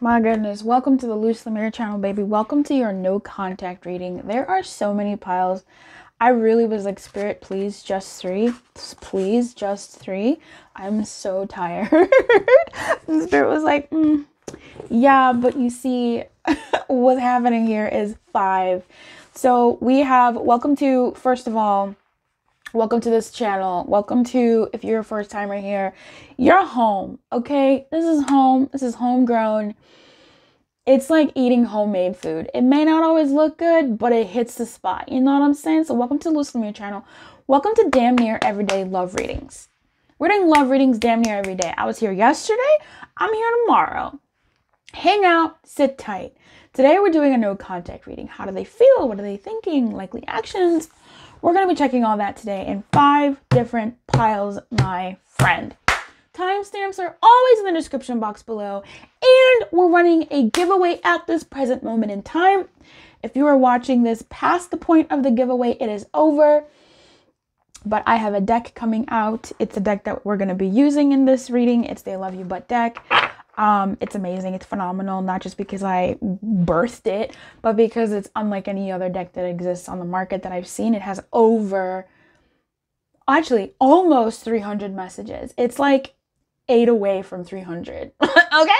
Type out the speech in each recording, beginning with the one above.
My goodness, welcome to the Lumiere channel, baby. Welcome to your no contact reading. There are so many piles. I really was like, Spirit, please, just three. Please, just three. I'm so tired. And Spirit was like, yeah, but you see, what's happening here is 5. So we have, welcome to, first of all, welcome to this channel. Welcome to, if you're a first timer here, you're home, okay? This is home. This is homegrown. It's like eating homemade food. It may not always look good, but it hits the spot. You know what I'm saying? So welcome to Lumiere channel. Welcome to damn near everyday love readings. We're doing love readings damn near every day. I was here yesterday. I'm here tomorrow. Hang out, sit tight. Today we're doing a no contact reading. How do they feel? What are they thinking? Likely actions. We're going to be checking all that today in 5 different piles, my friend. Timestamps are always in the description box below. And we're running a giveaway at this present moment in time. If you are watching this past the point of the giveaway, it is over. But I have a deck coming out. It's a deck that we're going to be using in this reading. It's the I Love You But deck. It's amazing. It's phenomenal. Not just because I birthed it, but because it's unlike any other deck that exists on the market that I've seen. It has almost 300 messages. It's like 8 away from 300. Okay?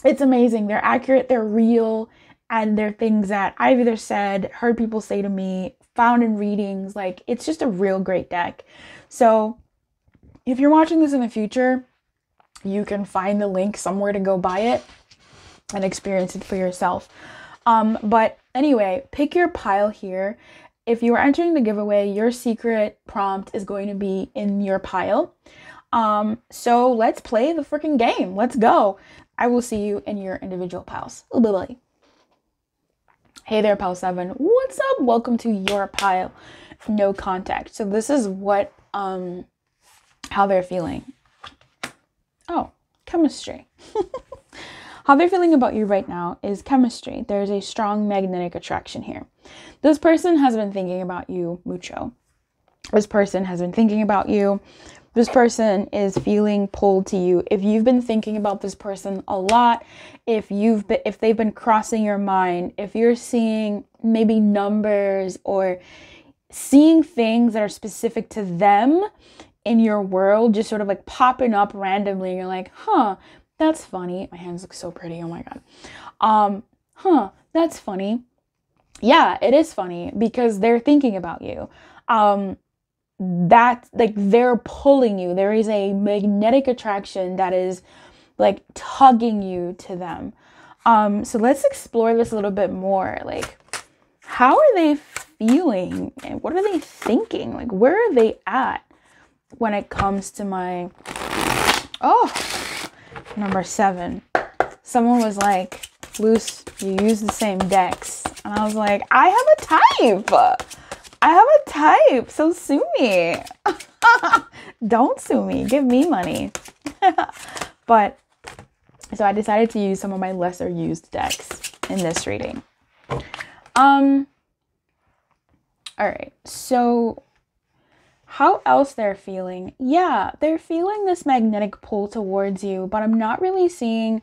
It's amazing. They're accurate. They're real. And they're things that I've either said, heard people say to me, found in readings. Like, it's just a real great deck. So if you're watching this in the future, you can find the link somewhere to go buy it and experience it for yourself. But anyway, pick your pile here. If you are entering the giveaway, your secret prompt is going to be in your pile. So let's play the freaking game. Let's go. I will see you in your individual piles. Bye-bye. Hey there, pile 7. What's up? Welcome to your pile. No contact. So this is what, how they're feeling. Oh, chemistry. How they're feeling about you right now is chemistry. There's a strong magnetic attraction here. This person has been thinking about you mucho. This person has been thinking about you. This person is feeling pulled to you. If you've been thinking about this person a lot, if they've been crossing your mind, if you're seeing maybe numbers or seeing things that are specific to them in your world, just sort of like popping up randomly, and you're like, huh, that's funny. My hands look so pretty. Oh my God. That's funny. Yeah, it is funny because they're thinking about you. That like they're pulling you. There is a magnetic attraction that is like tugging you to them. So let's explore this a little bit more. Like, how are they feeling and what are they thinking? Like, where are they at when it comes to my number 7? Someone was like, Luce, you use the same decks. And I was like, I have a type. I have a type, so sue me. Don't sue me. Give me money. But, so I decided to use some of my lesser used decks in this reading. All right, so how else they're feeling? Yeah, they're feeling this magnetic pull towards you, but I'm not really seeing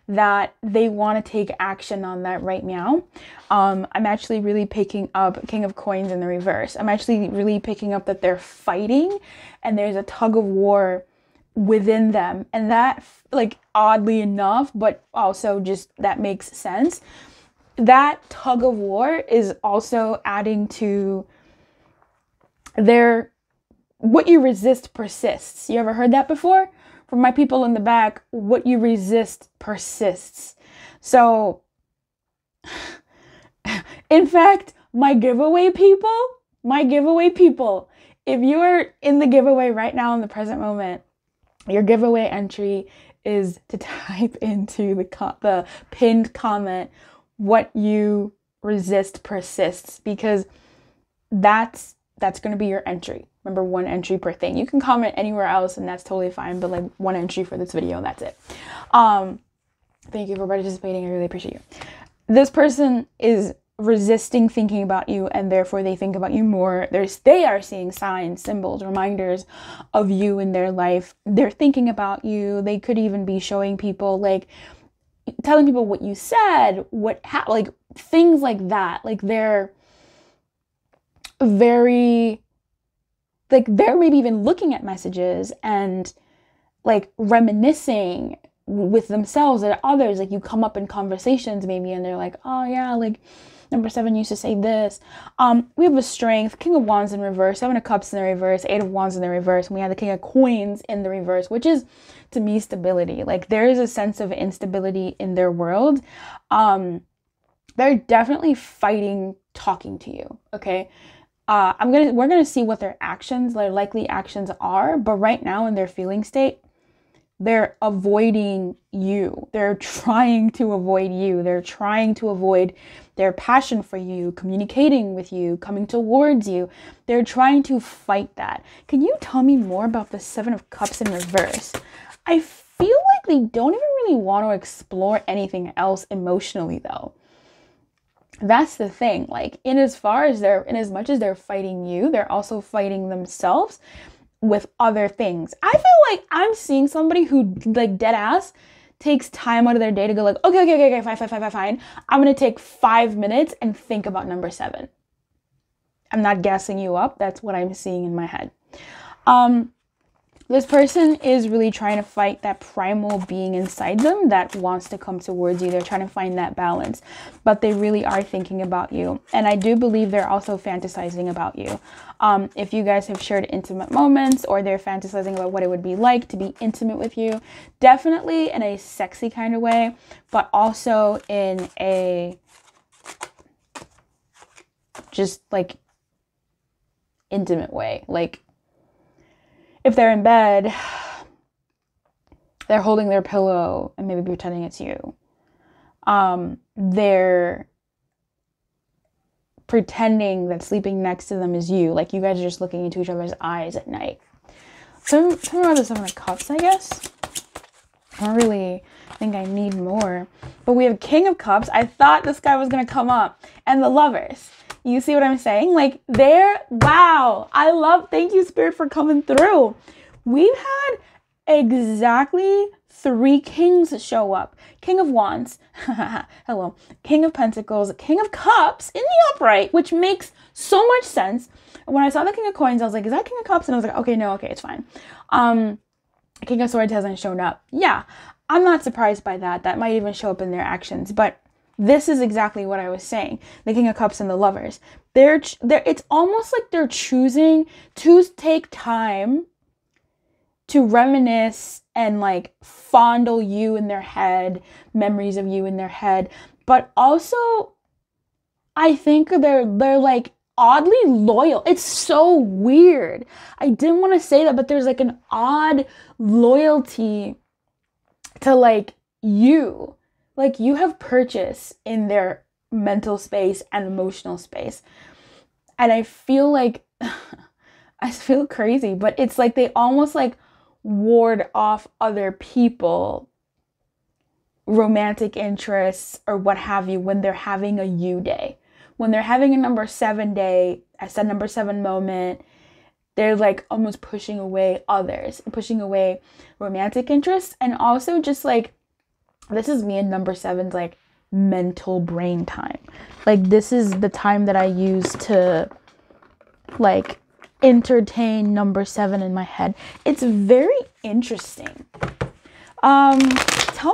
that they want to take action on that right now. I'm actually really picking up King of Coins in the reverse. I'm actually really picking up that they're fighting and there's a tug of war within them. And that, like, oddly enough, but also just that makes sense. That tug of war is also adding to what you resist persists. You ever heard that before? For my people in the back, what you resist persists. So, in fact, my giveaway people, if you are in the giveaway right now in the present moment, your giveaway entry is to type into the pinned comment, what you resist persists, because that's going to be your entry. Remember, 1 entry per thing. You can comment anywhere else and that's totally fine, but like 1 entry for this video and that's it. Thank you for participating. I really appreciate you. This person is resisting thinking about you, and therefore they think about you more. They are seeing signs, symbols, reminders of you in their life. They're thinking about you. They could even be showing people, like telling people what you said, like things like that. Like they're very, like they're maybe even looking at messages and like reminiscing with themselves and others. Like you come up in conversations maybe and they're like, oh yeah, like number 7 used to say this. We have a strength, King of Wands in reverse, 7 of Cups in the reverse, 8 of Wands in the reverse, and we have the King of Coins in the reverse, which is, to me, stability. Like there is a sense of instability in their world. They're definitely fighting talking to you, okay? We're gonna see what their likely actions are, but right now in their feeling state, they're avoiding you. They're trying to avoid you. They're trying to avoid their passion for you, communicating with you, coming towards you. They're trying to fight that. Can you tell me more about the 7 of Cups in reverse? I feel like they don't even really want to explore anything else emotionally though. That's the thing. Like in as much as they're fighting you, they're also fighting themselves with other things. I feel like I'm seeing somebody who, like, dead ass takes time out of their day to go like, okay, fine. I'm gonna take 5 minutes and think about number 7. I'm not gassing you up. That's what I'm seeing in my head. This person is really trying to fight that primal being inside them that wants to come towards you. They're trying to find that balance, but they really are thinking about you. And I do believe they're also fantasizing about you. If you guys have shared intimate moments, or they're fantasizing about what it would be like to be intimate with you, definitely in a sexy kind of way, but also in a just like intimate way. Like, if they're in bed, they're holding their pillow and maybe pretending it's you. They're pretending that sleeping next to them is you. Like you guys are just looking into each other's eyes at night. Some of the 7 of Cups, I guess. I don't really think I need more. But we have King of Cups. I thought this guy was going to come up. And the Lovers. You see what I'm saying? Like wow. Thank you, Spirit, for coming through. We've had exactly 3 kings show up. King of Wands. Hello. King of Pentacles. King of Cups in the upright, which makes so much sense. When I saw the King of Coins, I was like, is that King of Cups? And I was like, okay, it's fine. King of Swords hasn't shown up. Yeah, I'm not surprised by that. That might even show up in their actions, but this is exactly what I was saying. The King of Cups and the Lovers. It's almost like they're choosing to take time to reminisce and like fondle you in their head, memories of you in their head. But also, I think they're like oddly loyal. It's so weird. I didn't want to say that, but there's like an odd loyalty to like you. Like you have purchase in their mental space and emotional space. And I feel like, I feel crazy, but it's like they almost like ward off other people, romantic interests or what have you, when they're having a you day. When they're having a number 7 day, as a number 7 moment, they're like almost pushing away others, pushing away romantic interests. And also just like, this is me and number 7's like mental brain time. Like this is the time that I use to like entertain number 7 in my head. It's very interesting. Tell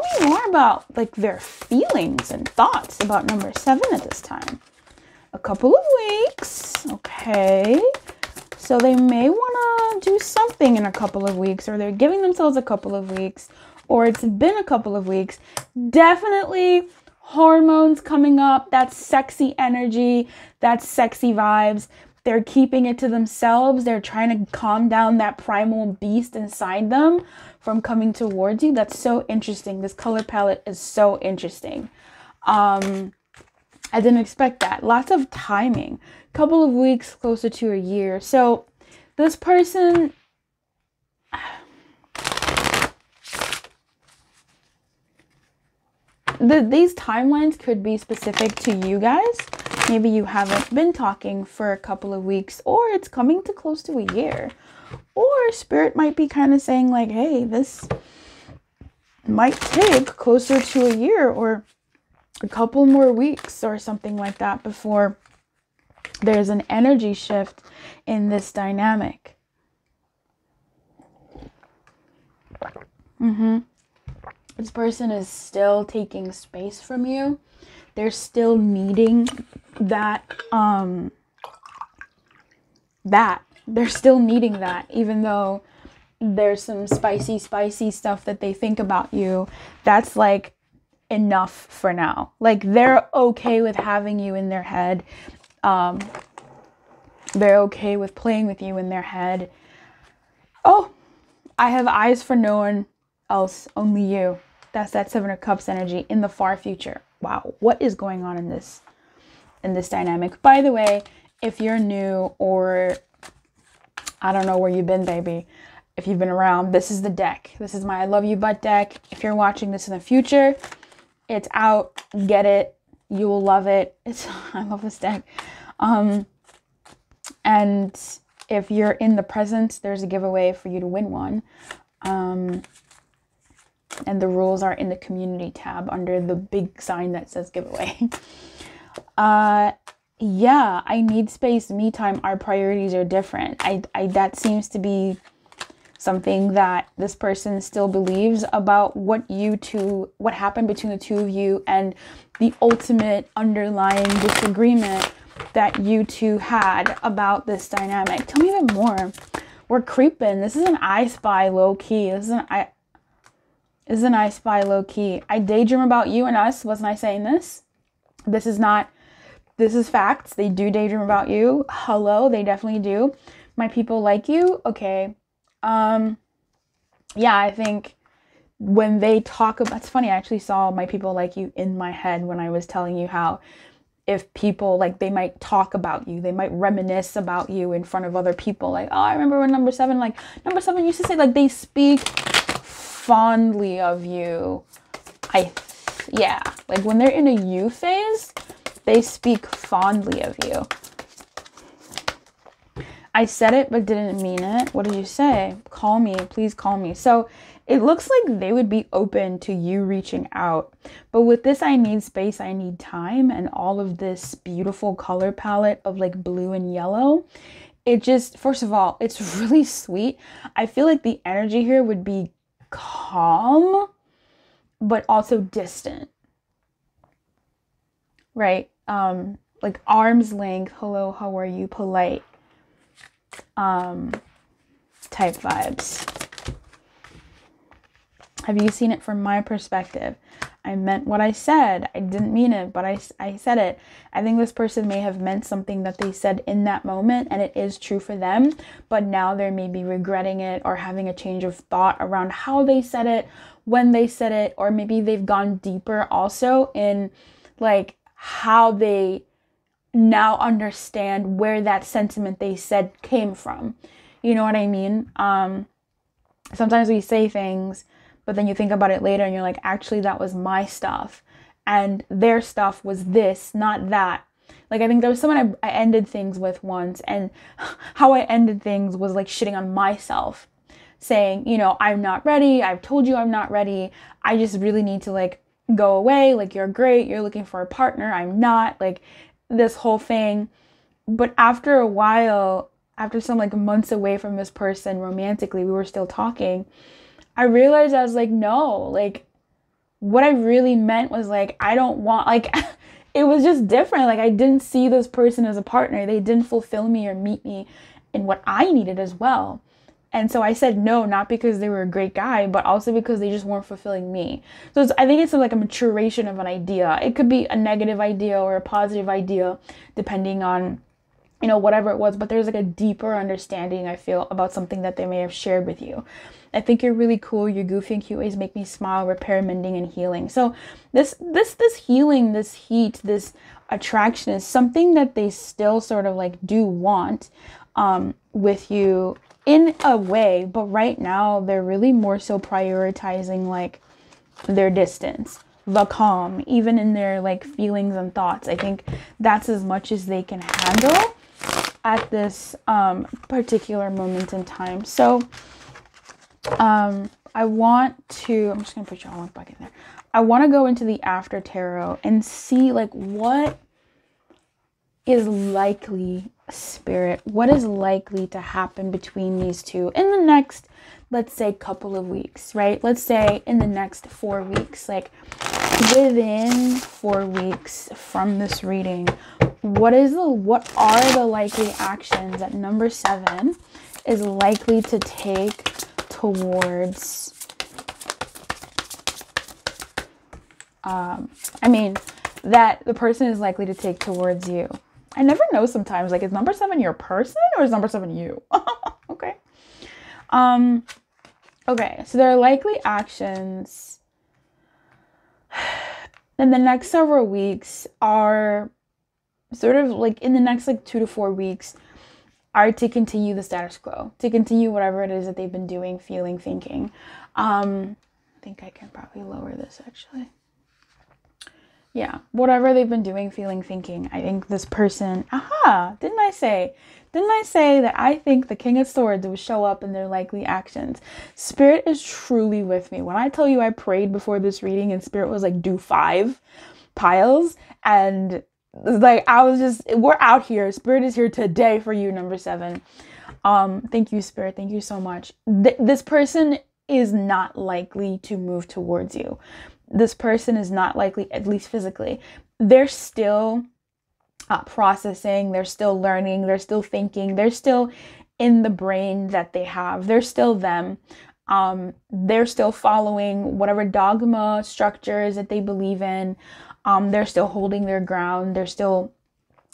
me more about like their feelings and thoughts about number 7 at this time. A couple of weeks. Okay. So they may want to do something in a couple of weeks, or they're giving themselves a couple of weeks, or it's been a couple of weeks. Definitely hormones coming up. That's sexy energy. That's sexy vibes. They're keeping it to themselves. They're trying to calm down that primal beast inside them from coming towards you. That's so interesting. This color palette is so interesting. I didn't expect that. Lots of timing. Couple of weeks, closer to a year. So this person, these timelines could be specific to you guys. Maybe you haven't been talking for a couple of weeks, or it's coming to close to a year. Or spirit might be kind of saying like, hey, this might take closer to a year or a couple more weeks or something like that before there's an energy shift in this dynamic. This person is still taking space from you. They're still needing that, they're still needing that, even though there's some spicy stuff that they think about you. That's like enough for now. Like, they're okay with having you in their head. They're okay with playing with you in their head. Oh, I have eyes for no one else, only you. That's that Seven of Cups energy in the far future. Wow, what is going on in this dynamic? By the way, if you're new, or I don't know where you've been, baby, if you've been around, this is the deck. This is my I Love You Butt deck. If you're watching this in the future, it's out. Get it. You will love it. I love this deck. And if you're in the present, there's a giveaway for you to win one. And the rules are in the community tab under the big sign that says giveaway. Yeah, I need space, me time. Our priorities are different. That seems to be something that this person still believes about what happened between the two of you, and the ultimate underlying disagreement that you two had about this dynamic. Tell me a bit more. We're creeping. This is an I Spy low key. This is an I Spy low key. I daydream about you and us. Wasn't I saying this? This is facts. They do daydream about you. Hello, they definitely do. My people like you. Okay. Yeah, I think when they talk about, it's funny, I actually saw my people like you in my head when I was telling you how if people, like, they might talk about you, they might reminisce about you in front of other people. Like, oh, I remember when number seven used to say, like, they speak fondly of you. Yeah, like when they're in a you phase, they speak fondly of you. I said it, but didn't mean it. What did you say? Call me, please call me. So it looks like they would be open to you reaching out. But with this, I need space, I need time, and all of this beautiful color palette of like blue and yellow. It just, first of all, it's really sweet. I feel like the energy here would be calm, but also distant. Right? Like arm's length, hello, how are you, polite. Type vibes. Have you seen it from my perspective? I meant what I said. I didn't mean it, but I said it. I think this person may have meant something that they said in that moment, and it is true for them, but now they may be regretting it or having a change of thought around how they said it, when they said it, or maybe they've gone deeper also in like how they now understand where that sentiment they said came from. You know what I mean? Sometimes we say things, but then you think about it later and you're like, actually, that was my stuff. And their stuff was this, not that. Like, I think there was someone I ended things with once, and how I ended things was like shitting on myself. Saying, you know, I'm not ready. I've told you I'm not ready. I just really need to like go away. Like, you're great. You're looking for a partner. I'm not. Like, this whole thing. But after a while, after some like months away from this person romantically, we were still talking. I realized I was like, no, like what I really meant was like, I don't want, like, it was just different. Like, I didn't see this person as a partner. They didn't fulfill me or meet me in what I needed as well. And so I said no, not because they were a great guy, but also because they just weren't fulfilling me. So I think it's like a maturation of an idea. It could be a negative idea or a positive idea, depending on, you know, whatever it was. But there's like a deeper understanding, I feel, about something that they may have shared with you. I think you're really cool. You're goofy and cute. Always make me smile. Repair, mending, and healing. So this healing, this heat, this attraction is something that they still sort of like do want with you in a way. But right now they're really more so prioritizing like their distance the calm, even in their like feelings and thoughts. I think that's as much as they can handle at this particular moment in time. So I'm just gonna put your homework back in there. I want to go into the after tarot and see like what is likely, spirit, what is likely to happen between these two in the next, let's say, couple of weeks, right? Let's say in the next 4 weeks, like within 4 weeks from this reading, what are the likely actions that number 7 is likely to take towards that the person is likely to take towards you. I never know sometimes, like, is number 7 your person or is number 7 you? Okay. Okay, so there are likely actions in the next several weeks are sort of like in the next like 2 to 4 weeks are to continue the status quo, to continue whatever it is that they've been doing, feeling, thinking. I think I can probably lower this actually. Yeah, whatever they've been doing, feeling, thinking. I think this person, didn't I say that I think the King of Swords will show up in their likely actions? Spirit is truly with me. When I tell you I prayed before this reading and Spirit was like, do 5 piles, and like we're out here. Spirit is here today for you, number 7. Thank you, Spirit. Thank you so much. This person is not likely to move towards you. This person is not likely, at least physically. They're still processing, they're still learning, they're still thinking, they're still in the brain that they have. They're still them. They're still following whatever dogma structures that they believe in. They're still holding their ground. They're still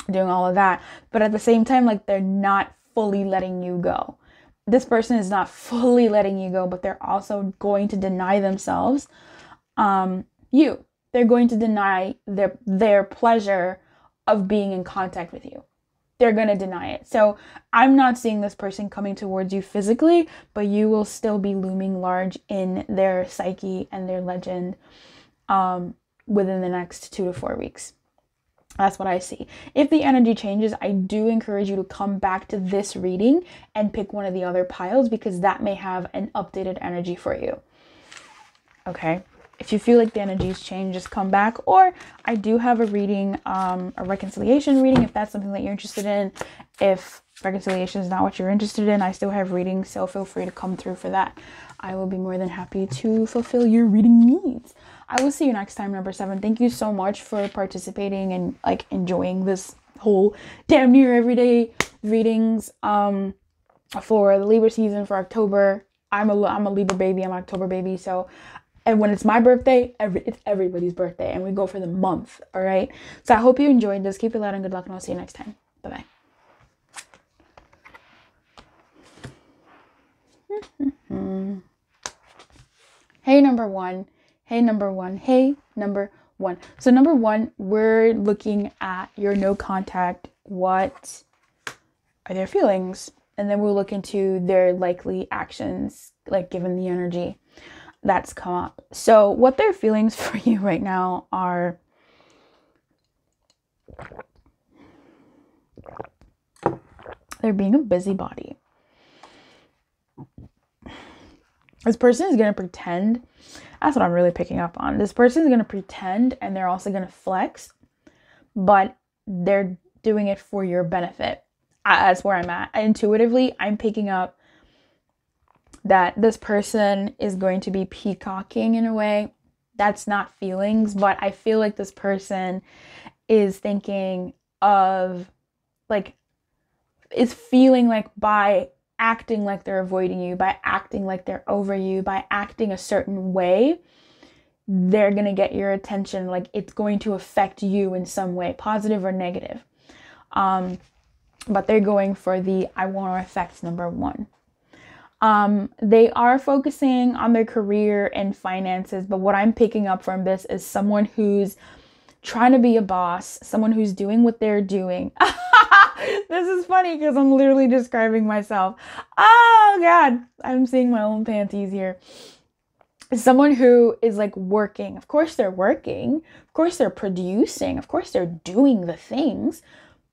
doing all of that. But at the same time, like, they're not fully letting you go. This person is not fully letting you go, but they're also going to deny themselves you. They're going to deny their pleasure of being in contact with you. They're going to deny it. So I'm not seeing this person coming towards you physically, but you will still be looming large in their psyche and their legend within the next 2 to 4 weeks. That's what I see. If the energy changes, I do encourage you to come back to this reading and pick one of the other piles, because that may have an updated energy for you. Okay. If you feel like the energies change, just come back. Or I do have a reading, a reconciliation reading, if that's something that you're interested in. If reconciliation is not what you're interested in, I still have readings, so feel free to come through for that. I will be more than happy to fulfill your reading needs. I will see you next time, number 7. Thank you so much for participating and like enjoying this whole damn near everyday readings for the Libra season for October. I'm a Libra baby, I'm an October baby, so. And when it's my birthday, it's everybody's birthday. And we go for the month, all right? So I hope you enjoyed this. Keep it loud and good luck, and I'll see you next time. Bye-bye. Hey, number 1. Hey, number 1. Hey, number 1. So number 1, we're looking at your no contact. What are their feelings? And then we'll look into their likely actions, like given the energy that's come up. So what their feelings for you right now are, they're being a busybody. This person is going to pretend. That's what I'm really picking up on. This person is going to pretend, and they're also going to flex, but they're doing it for your benefit. That's where I'm at. Intuitively, I'm picking up that this person is going to be peacocking in a way. That's not feelings, but I feel like this person is thinking of, like, is feeling like by acting like they're avoiding you, by acting like they're over you, by acting a certain way, they're going to get your attention. Like, it's going to affect you in some way, positive or negative. But they're going for the I want to affect number 1. They are focusing on their career and finances, but what I'm picking up from this is someone who's trying to be a boss, someone who's doing what they're doing. This is funny because I'm literally describing myself. Oh God, I'm seeing my own panties here. someone who is like working. Of course they're working. Of course they're producing. Of course they're doing the things.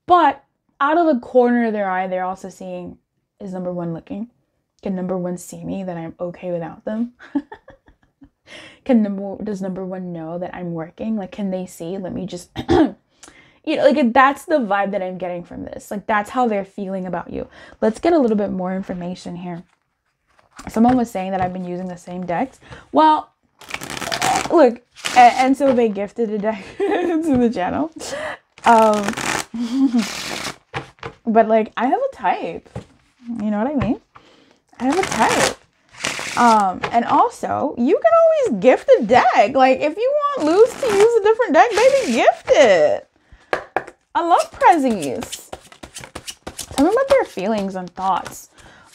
But out of the corner of their eye, they're also seeing, is number one looking? Can number one see me, that I'm okay without them? Does number one know that I'm working? Like, can they see? Let me just, like that's the vibe that I'm getting from this. Like, that's how they're feeling about you. Let's get a little bit more information here. Someone was saying that I've been using the same decks. Well, look, and so they gifted a deck to the channel. But like, I have a type. You know what I mean? I have a type. And also, you can always gift a deck. Like, if you want Luz to use a different deck, baby, gift it. I love prezzies. Tell me about their feelings and thoughts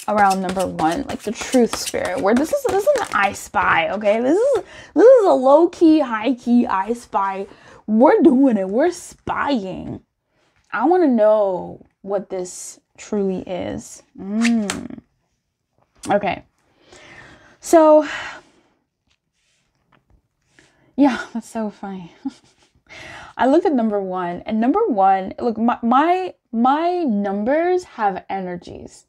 around number one, like the truth spirit. Where this is an I Spy, okay? This is a low key, high key I Spy. We're doing it. We're spying. I want to know what this truly is. Okay. So, yeah, that's so funny. I looked at number one, and number one, look, my numbers have energies.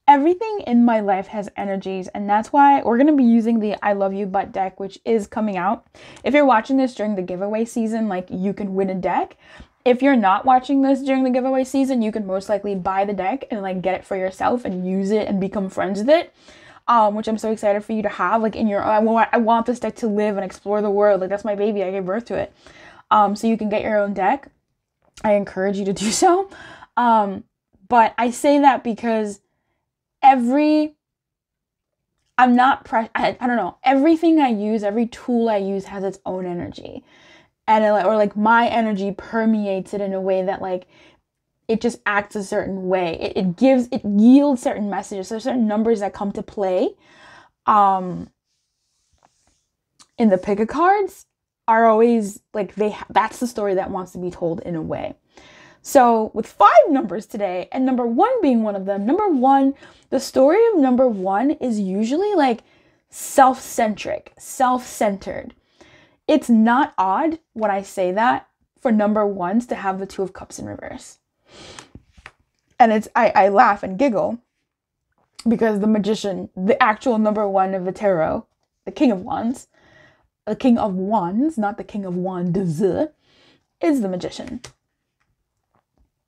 Everything in my life has energies, and that's why we're going to be using the I Love You Butt deck, which is coming out. If you're watching this during the giveaway season, like, you can win a deck. If you're not watching this during the giveaway season, you can most likely buy the deck and like get it for yourself and use it and become friends with it. Which I'm so excited for you to have, like, in your, I want this deck to live and explore the world. Like, that's my baby. I gave birth to it. So you can get your own deck. I encourage you to do so. But I say that because I don't know, everything I use, every tool I use has its own energy. And or like my energy permeates it in a way that like it just acts a certain way. It yields certain messages. There's certain numbers that come to play in the pick of cards are always like that's the story that wants to be told in a way. So with 5 numbers today, and number one being one of them, number one, the story of number one is usually like self-centric, self-centered. It's not odd when I say that for number ones to have the 2 of Cups in reverse. And I laugh and giggle because the magician, the actual number one of the tarot, the King of Wands, not the King of Wands, is the magician.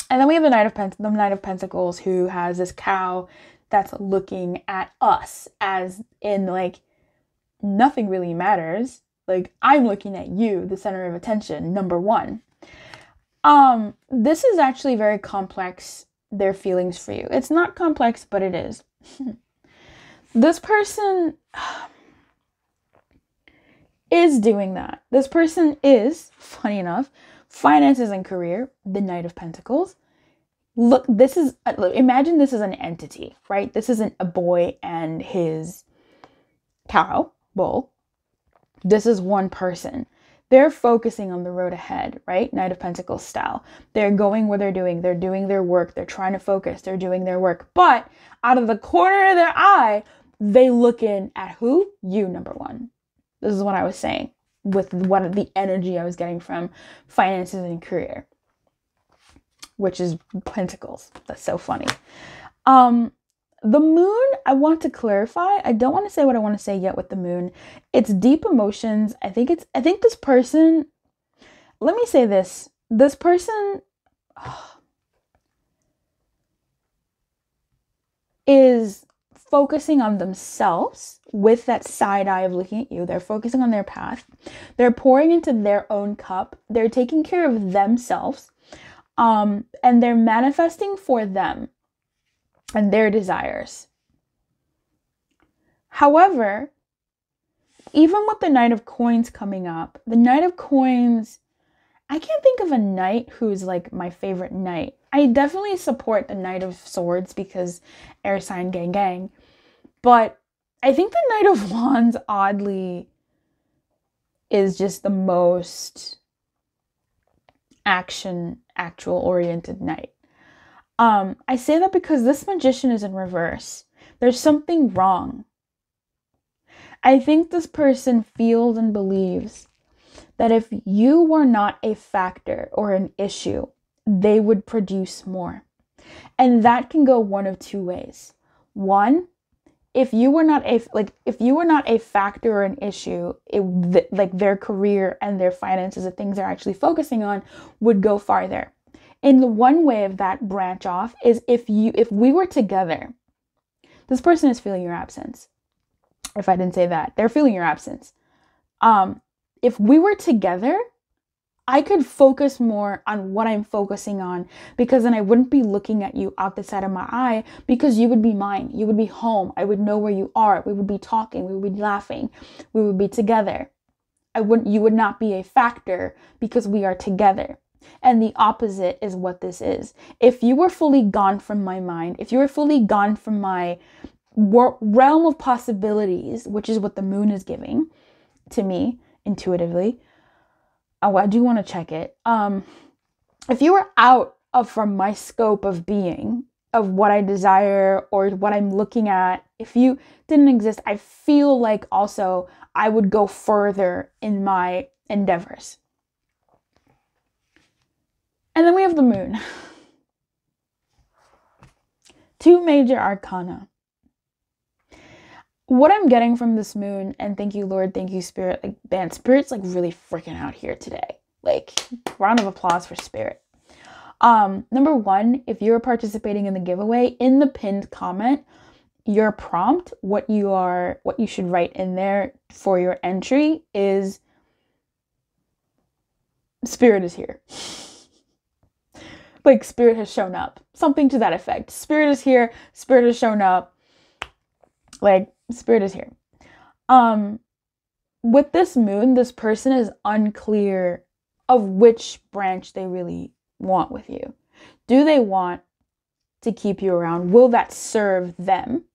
And then we have the Knight of Pentacles, who has this cow that's looking at us, as in like nothing really matters. Like, I'm looking at you, the center of attention, number one. This is actually very complex, their feelings for you. It's not complex, but it is. This person is doing that. This person is, funny enough, finances and career, the Knight of Pentacles. Look, imagine this is an entity, right? This isn't a boy and his cow, bull. This is one person. They're focusing on the road ahead, right? Knight of Pentacles style. They're going where they're doing their work. They're trying to focus. They're doing their work. But out of the corner of their eye, they looking at who? You, number one. This is what I was saying with what the energy I was getting from finances and career, which is Pentacles. That's so funny. The moon, I want to clarify. I don't want to say what I want to say yet with the moon. It's deep emotions. I think this person, let me say this. This person is focusing on themselves with that side eye of looking at you. They're focusing on their path. They're pouring into their own cup. They're taking care of themselves. And they're manifesting for them and their desires. However, even with the Knight of Coins coming up, the Knight of Coins, I can't think of a knight who's like my favorite knight. I definitely support the Knight of Swords because air sign gang gang. But I think the Knight of Wands, oddly, is just the most actual oriented knight. I say that because this magician is in reverse. There's something wrong. I think this person feels and believes that if you were not a factor or an issue, they would produce more. And that can go one of two ways. One, if you were not a factor or an issue, like their career and their finances, the things they're actually focusing on, would go farther. And the one way of that branch off is if we were together, this person is feeling your absence. If I didn't say that, they're feeling your absence. If we were together, I could focus more on what I'm focusing on, because then I wouldn't be looking at you out the side of my eye, because you would be mine. You would be home. I would know where you are. We would be talking. We would be laughing. We would be together. You would not be a factor because we are together. And the opposite is what this is. If you were fully gone from my mind, if you were fully gone from my realm of possibilities, which is what the moon is giving to me intuitively, I do want to check it. If you were out from my scope of being, of what I desire or what I'm looking at, if you didn't exist, I feel like also I would go further in my endeavors. And then we have the moon. Two major arcana. What I'm getting from this moon, and thank you, Lord, thank you, Spirit. Like, man, Spirit's like really freaking out here today. Like, round of applause for Spirit. Number one, if you're participating in the giveaway, in the pinned comment, your prompt, what you should write in there for your entry is Spirit is here. Like, Spirit has shown up. Something to that effect. Spirit is here. Spirit has shown up. Like, Spirit is here. With this moon, this person is unclear of which branch they really want with you. Do they want to keep you around? Will that serve them?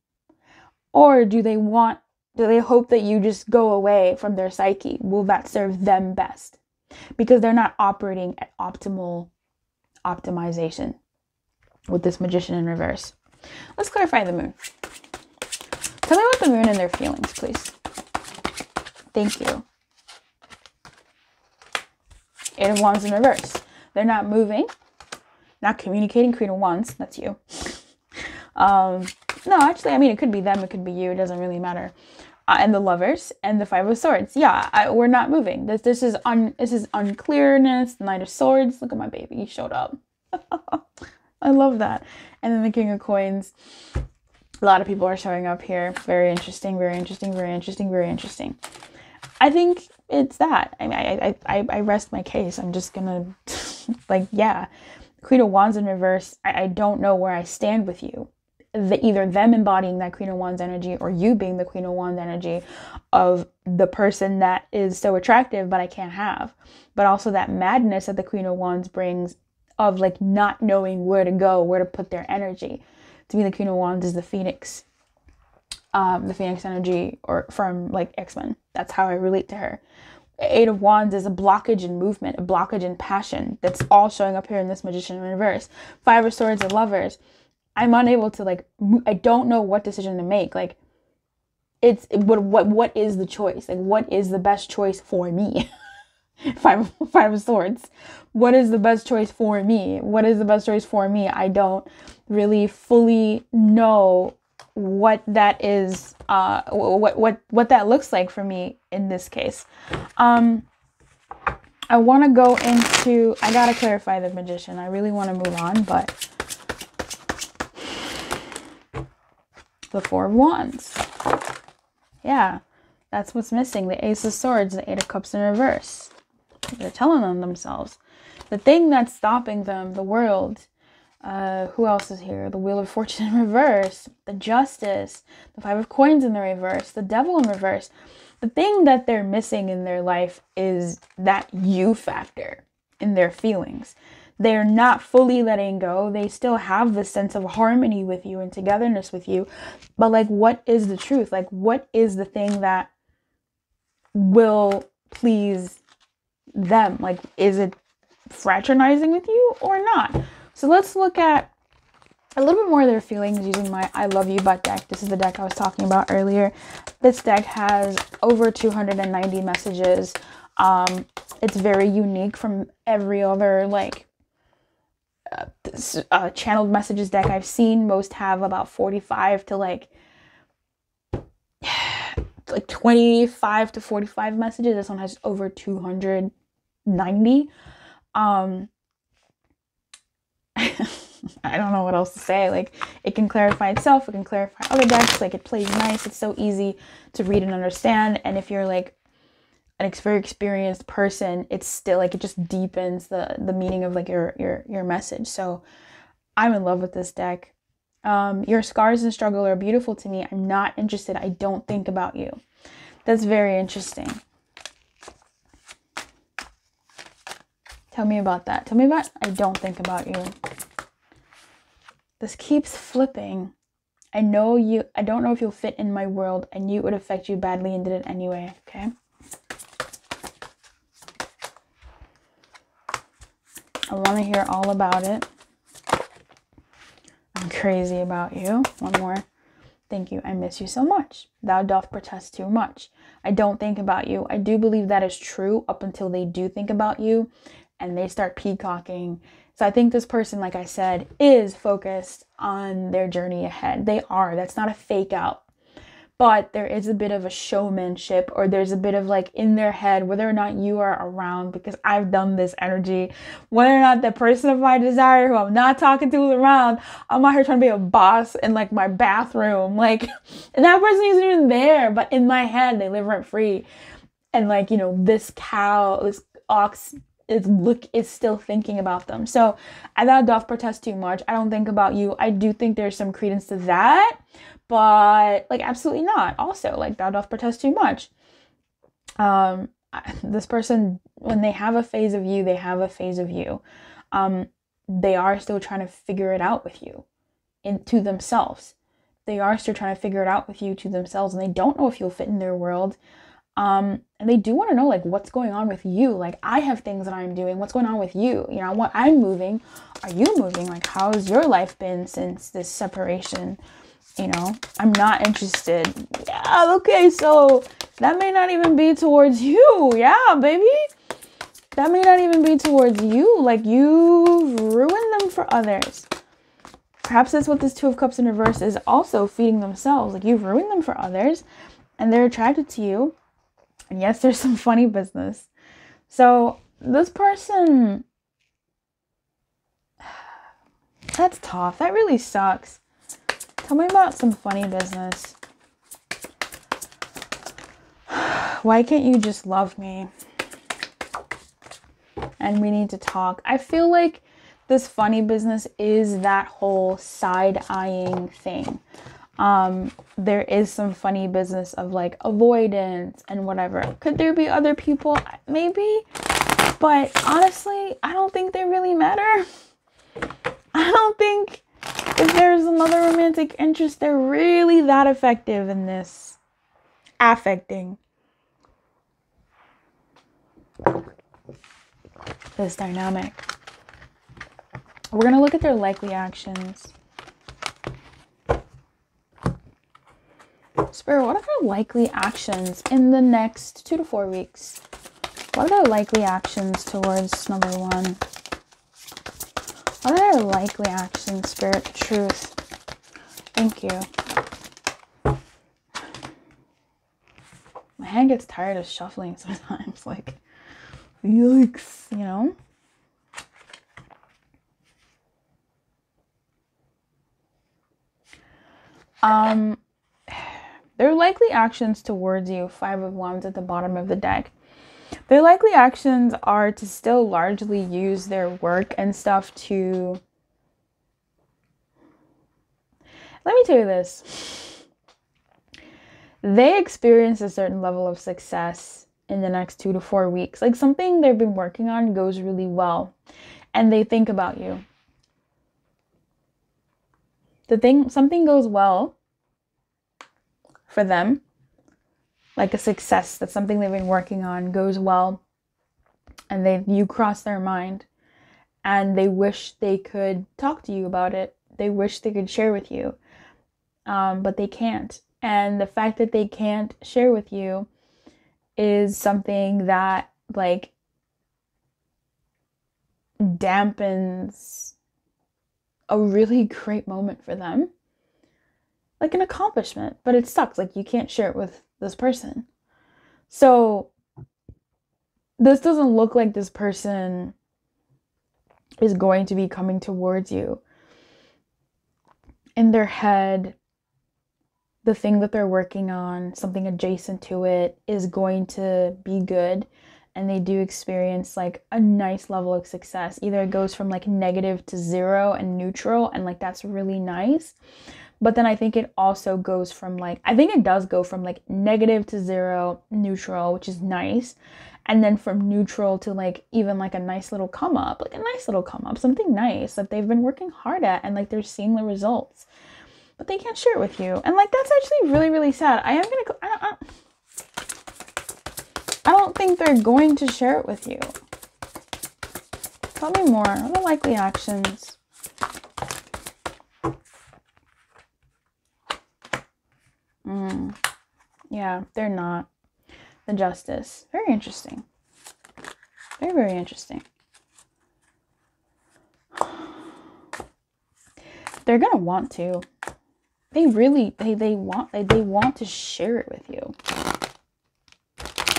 Or do they hope that you just go away from their psyche? Will that serve them best? Because they're not operating at optimal optimization with this Magician in reverse. Let's clarify the moon. Tell me about the moon and their feelings, please. Thank you. Eight of Wands in reverse. They're not moving, not communicating. Queen of Wands, that's you. No, actually, I mean, it could be them, it could be you. It doesn't really matter. And the Lovers and the Five of Swords. Yeah, we're not moving. This is unclearness. Knight of Swords. Look at my baby. He showed up. I love that. And then the King of Coins. A lot of people are showing up here. Very interesting, very interesting, very interesting, very interesting. I think it's that. I mean, I rest my case. I'm just gonna, like, yeah. Queen of Wands in reverse. I don't know where I stand with you. Either them embodying that Queen of Wands energy or you being the Queen of Wands energy of the person that is so attractive but I can't have. But also that madness that the Queen of Wands brings of like not knowing where to go, where to put their energy. To me, the Queen of Wands is the Phoenix. The Phoenix energy, or from like X-Men. That's how I relate to her. Eight of Wands is a blockage in movement, a blockage in passion. That's all showing up here in this Magician in reverse. Five of Swords and Lovers. I'm unable to, like, I don't know what decision to make. Like, what is the choice? Like, what is the best choice for me? Five of Swords. What is the best choice for me? What is the best choice for me? I don't really fully know what that is, what that looks like for me in this case. I want to go into, I gotta clarify the Magician. I really want to move on, but the Four of Wands. Yeah, that's what's missing. The Ace of Swords, the Eight of Cups in reverse. They're telling on themselves. The thing that's stopping them, the world. Who else is here? The Wheel of Fortune in reverse. The Justice. The Five of Coins in the reverse. The Devil in reverse. The thing that they're missing in their life is that you factor in their feelings. They're not fully letting go. They still have this sense of harmony with you and togetherness with you. But like, what is the truth? Like, what is the thing that will please them? Like, is it fraternizing with you or not? So let's look at a little bit more of their feelings using my I Love You But deck. This is the deck I was talking about earlier. This deck has over 290 messages. It's very unique from every other like channeled messages deck I've seen. Most have about 45 to like 25 to 45 messages. This one has over 290. I don't know what else to say. Like, it can clarify itself, it can clarify other decks, like it plays nice, it's so easy to read and understand. And if you're like an very experienced person, it's still like it just deepens the meaning of like your message. So I'm in love with this deck. Your scars and struggle are beautiful to me. I'm not interested. I don't think about you. That's very interesting. Tell me about that. Tell me about I don't think about you. This keeps flipping. I don't know if you'll fit in my world. I knew it would affect you badly and did it anyway. Okay. I want to hear all about it. I'm crazy about you. One more. Thank you. I miss you so much. Thou doth protest too much. I don't think about you. I do believe that is true up until they do think about you and they start peacocking. So I think this person, like I said, is focused on their journey ahead. They are. That's not a fake out. But there is a bit of a showmanship, or there's a bit of like in their head, whether or not you are around, because I've done this energy, whether or not the person of my desire who I'm not talking to is around, I'm out here trying to be a boss in like my bathroom. Like, and that person isn't even there, but in my head, they live rent free. And like, you know, this cow, this ox is still thinking about them. So I thought doth protest too much. I don't think about you. I do think there's some credence to that, but like absolutely not. Also, like thou doth protest too much. This person, when they have a phase of you, they have a phase of you. They are still trying to figure it out with you to themselves. They are still trying to figure it out with you to themselves, and they don't know if you'll fit in their world. And they do want to know, like, what's going on with you? Like, I have things that I'm doing. What's going on with you? You know, what I'm moving. Are you moving? Like, how's your life been since this separation? You know, I'm not interested. Yeah, okay, so that may not even be towards you. Yeah, baby. That may not even be towards you. Like, you've ruined them for others. Perhaps that's what this Two of Cups in reverse is also feeding themselves. Like, you've ruined them for others, and they're attracted to you. And yes, there's some funny business. So this person, that's tough. That really sucks. Tell me about some funny business. Why can't you just love me? And we need to talk. I feel like this funny business is that whole side-eyeing thing. There is some funny business of like avoidance and whatever. Could there be other people? Maybe. But honestly, I don't think they really matter. I don't think if there's another romantic interest, they're really that effective in this affecting this dynamic. We're going to look at their likely actions. Spirit, what are their likely actions in the next 2 to 4 weeks? What are their likely actions towards number one? What are their likely actions, Spirit? Truth. Thank you. My hand gets tired of shuffling sometimes. Like, yikes, you know? Their likely actions towards you, 5 of Wands at the bottom of the deck. Their likely actions are to still largely use their work and stuff to... Let me tell you this. They experience a certain level of success in the next 2 to 4 weeks. Like something they've been working on goes really well. And they think about you. Something goes well for them, like a success, that's something they've been working on goes well, and you cross their mind, and they wish they could talk to you about it, they wish they could share with you, but they can't. And the fact that they can't share with you is something that like dampens a really great moment for them, like an accomplishment, but it sucks. Like you can't share it with this person. So this doesn't look like this person is going to be coming towards you. In their head, the thing that they're working on, something adjacent to it, is going to be good. And they do experience like a nice level of success. Either it goes from like negative to 0 and neutral, and like that's really nice. But then I think it also goes from like, I think it does go from like negative to 0, neutral, which is nice. And then from neutral to like even like a nice little come up, something nice that they've been working hard at, and like they're seeing the results, but they can't share it with you. And like, that's actually really, really sad. I don't think they're going to share it with you. Tell me more. What are the likely actions? Yeah, they're not. The Justice. Very interesting. Very, very interesting. They're gonna want to. They want to share it with you.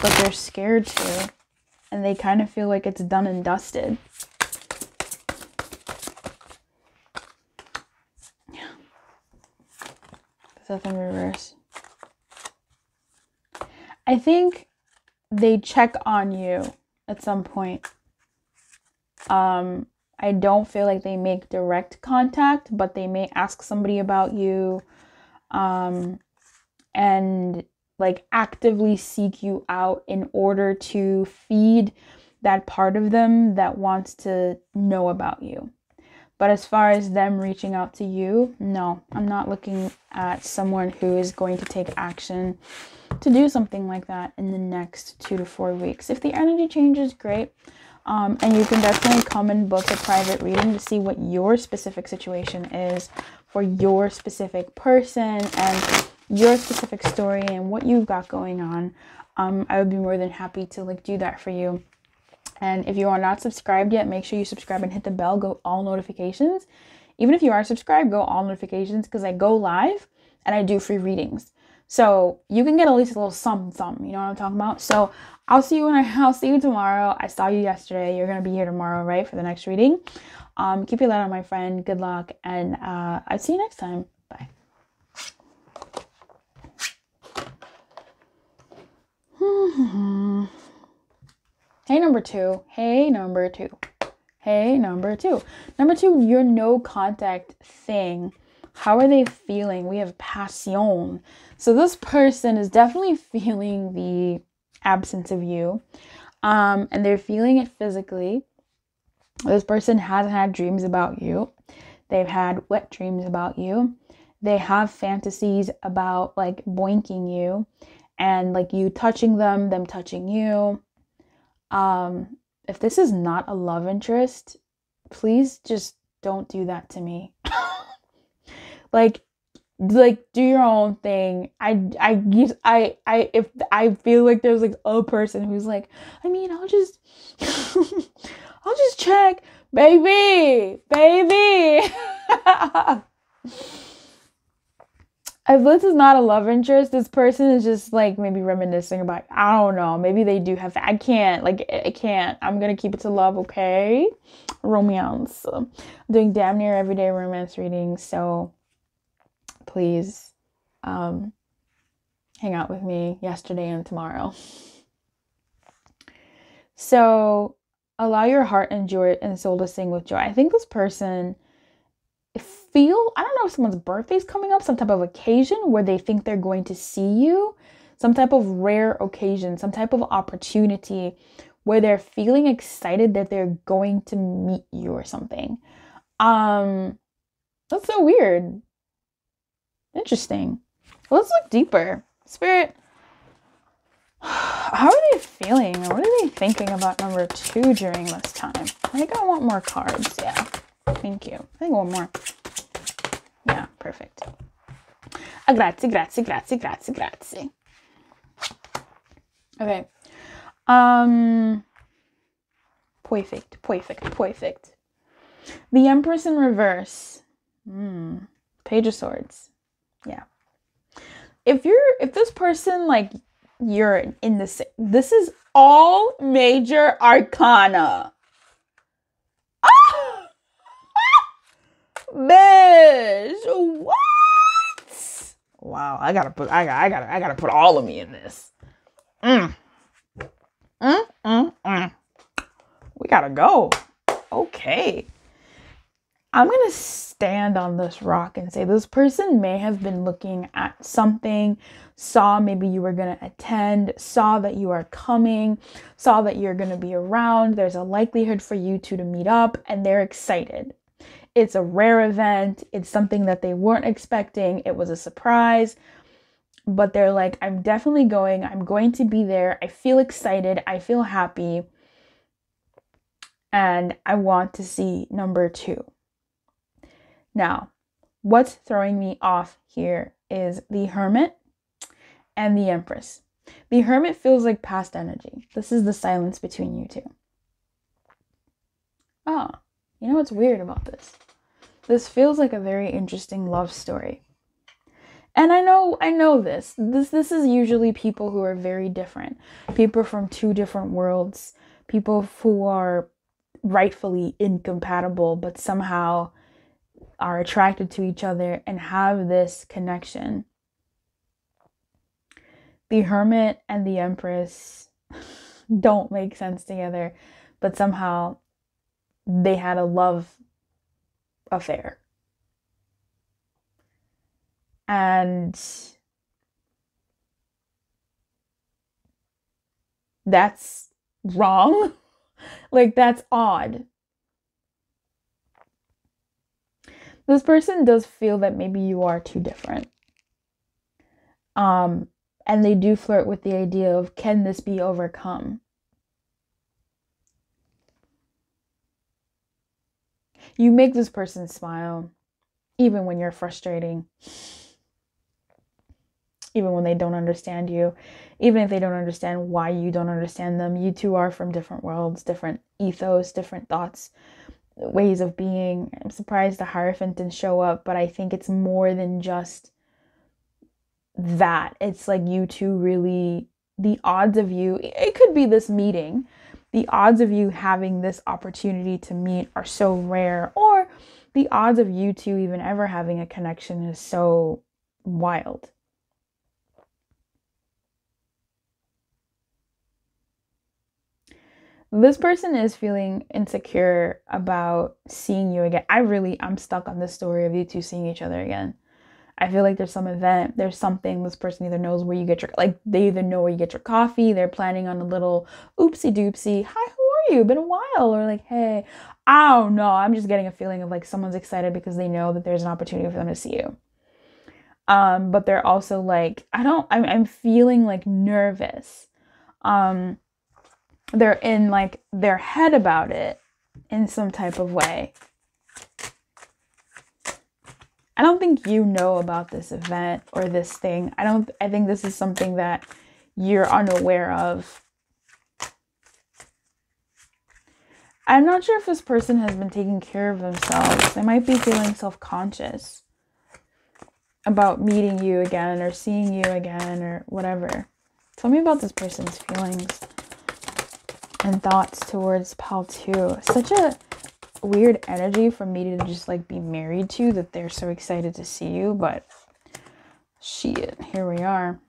But they're scared to. And they kind of feel like it's done and dusted. Yeah. Death in reverse. I think they check on you at some point. I don't feel like they make direct contact, but they may ask somebody about you, and like actively seek you out in order to feed that part of them that wants to know about you. But as far as them reaching out to you, no, I'm not looking at someone who is going to take action to do something like that in the next 2 to 4 weeks. If the energy changes, great. And you can definitely come and book a private reading to see what your specific situation is for your specific person and your specific story and what you've got going on. I would be more than happy to like do that for you. And if you are not subscribed yet, make sure you subscribe and hit the bell, go all notifications. Even if you are subscribed, go all notifications, because I go live and I do free readings. So you can get at least a little something, you know what I'm talking about? So I'll see you tomorrow. I saw you yesterday. You're going to be here tomorrow, right? For the next reading. Keep your light on, my friend. Good luck. And I'll see you next time. Bye. Hey, number 2. Hey, number 2. Hey, number 2. Number 2, your no contact thing. How are they feeling? We have passion. So this person is definitely feeling the absence of you. And they're feeling it physically. This person has had dreams about you. They've had wet dreams about you. They have fantasies about like boinking you and like you touching them, them touching you. If this is not a love interest, please just don't do that to me. like do your own thing. If I feel like there's like a person who's like, I mean, I'll just I'll just check, baby. If this is not a love interest, this person is just like maybe reminiscing about, I don't know, maybe they do have, I can't. I'm gonna keep it to love, okay? Romance. I'm doing damn near everyday romance readings, so please hang out with me yesterday and tomorrow. So allow your heart and joy and soul to sing with joy. I think this person I don't know if someone's birthday is coming up, some type of occasion where they think they're going to see you, some type of rare occasion, some type of opportunity where they're feeling excited that they're going to meet you or something. That's so weird. Interesting. Let's look deeper. Spirit, how are they feeling? What are they thinking about number 2 during this time? I think I want more cards. Yeah. Thank you. I think I want more. perfect. Grazie, grazie, grazie, grazie, grazie. Okay. Perfect, perfect, perfect. The Empress in reverse. Page of Swords. Yeah. If this person, like, you're in this is all major arcana. Ah! Bitch, what? Wow, I gotta put all of me in this. We gotta go. Okay. I'm going to stand on this rock and say this person may have been looking at something, saw maybe you were going to attend, saw that you are coming, saw that you're going to be around. There's a likelihood for you two to meet up, and they're excited. It's a rare event. It's something that they weren't expecting. It was a surprise, but they're like, I'm definitely going. I'm going to be there. I feel excited. I feel happy. And I want to see number 2. Now, what's throwing me off here is the Hermit and the Empress. The Hermit feels like past energy. This is the silence between you two. Oh, you know what's weird about this? This feels like a very interesting love story. And I know this. This is usually people who are very different. People from 2 different worlds. People who are rightfully incompatible, but somehow are attracted to each other and have this connection. The Hermit and the Empress don't make sense together, but somehow they had a love affair. And that's wrong. Like, that's odd. This person does feel that maybe you are too different. And they do flirt with the idea of, can this be overcome? You make this person smile, even when you're frustrating. Even when they don't understand you. Even if they don't understand why you don't understand them. You two are from different worlds, different ethos, different thoughts, ways of being. I'm surprised the Hierophant didn't show up, but I think it's more than just that. It's like you two really, the odds of you, it could be this meeting, the odds of you having this opportunity to meet are so rare, or the odds of you two even ever having a connection is so wild. This person is feeling insecure about seeing you again. I'm stuck on this story of you two seeing each other again. I feel like there's some event, there's something. This person either knows where you get your, like, they either know where you get your coffee, they're planning on a little oopsie doopsie, hi, how are you? Been a while. Or like, hey, I don't know. I'm just getting a feeling of like someone's excited because they know that there's an opportunity for them to see you. But they're also like, I'm feeling like nervous. They're in like their head about it in some type of way. I don't think you know about this event or this thing. I think this is something that you're unaware of. I'm not sure if this person has been taking care of themselves. They might be feeling self-conscious about meeting you again or seeing you again or whatever. Tell me about this person's feelings and thoughts towards Pal 2. Such a weird energy for me to just like be married to, that they're so excited to see you, but shit, here we are.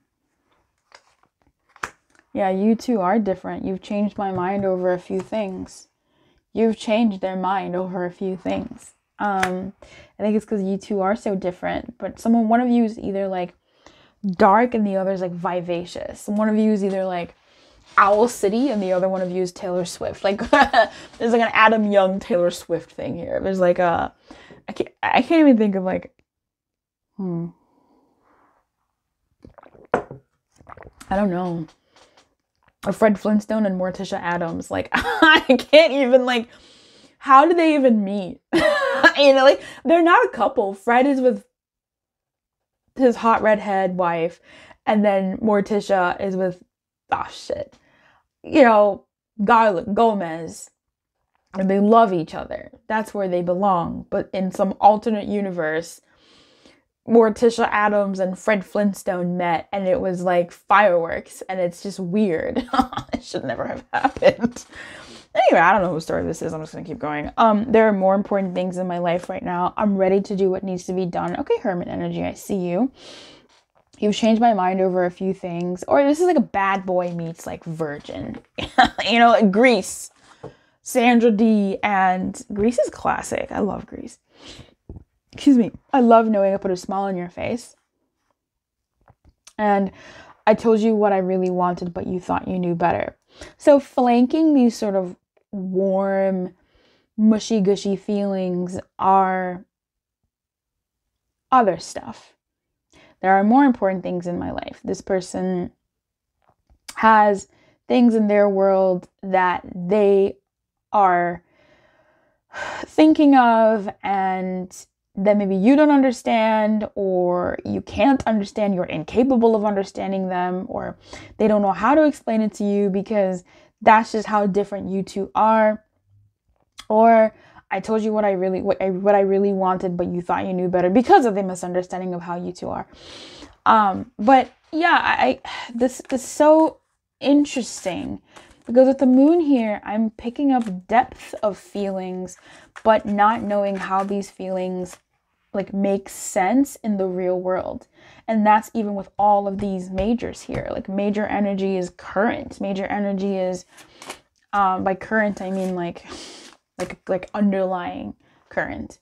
Yeah, you two are different. You've changed my mind over a few things. You've changed their mind over a few things. I think it's because you two are so different, but one of you is either like dark and the other is like vivacious. One of you is either like Owl City and the other one of you is Taylor Swift. Like there's like an Adam Young Taylor Swift thing here. There's like I can't even think of like I don't know. Or Fred Flintstone and Morticia Addams. Like I can't even like, how do they even meet? You know, like they're not a couple. Fred is with his hot redhead wife, and then Morticia is with, oh shit, you know, Garlic Gomez, and they love each other. That's where they belong. But in some alternate universe, Morticia Addams and Fred Flintstone met, and it was like fireworks, and it's just weird. It should never have happened. Anyway, I don't know whose story this is. I'm just gonna keep going. There are more important things in my life right now. I'm ready to do what needs to be done. Okay, Hermit energy, I see you. You've changed my mind over a few things. Or this is like a bad boy meets like virgin. You know, like Grease. Sandra Dee, and Grease is classic. I love Grease. Excuse me. I love knowing I put a smile on your face. And I told you what I really wanted, but you thought you knew better. So flanking these sort of warm, mushy-gushy feelings are other stuff. There are more important things in my life. This person has things in their world that they are thinking of, and that maybe you don't understand, or you can't understand, you're incapable of understanding them, or they don't know how to explain it to you because that's just how different you two are. Or I told you what I really wanted, but you thought you knew better because of the misunderstanding of how you two are. But yeah, this is so interesting because with the moon here, I'm picking up depth of feelings, but not knowing how these feelings like make sense in the real world. And that's even with all of these majors here. Like major energy is current. Major energy is, by current, I mean like underlying current.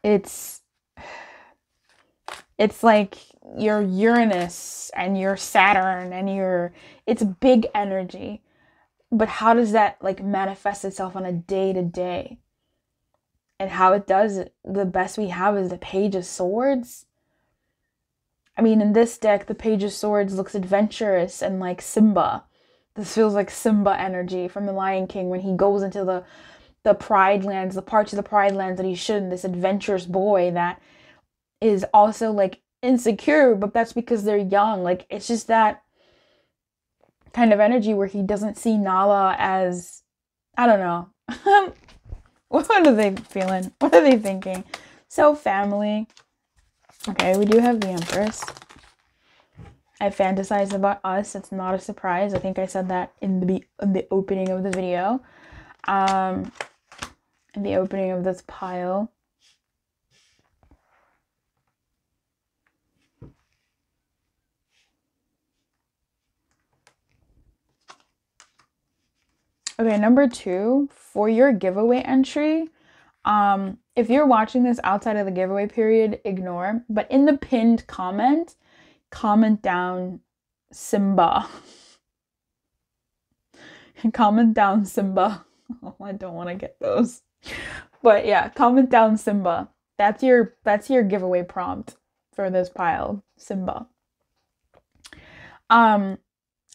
It's like your Uranus and your Saturn and it's big energy. But how does that like manifest itself on a day-to-day? And how it does it, the best we have is the Page of Swords. I mean, in this deck, the Page of Swords looks adventurous and like Simba. This feels like Simba energy from The Lion King when he goes into the Pride Lands, the parts of the Pride Lands that he shouldn't. This adventurous boy that is also like insecure, but that's because they're young. Like, it's just that kind of energy where he doesn't see Nala as, I don't know. What are they feeling? What are they thinking? So family. Okay, we do have the Empress. I fantasize about us. It's not a surprise. I think I said that in the opening of the video. In the opening of this pile. Okay, number 2, for your giveaway entry, if you're watching this outside of the giveaway period, ignore. But in the pinned comment down Simba. Comment down Simba. Oh, I don't want to get those. But yeah, comment down Simba. That's your giveaway prompt for this pile, Simba.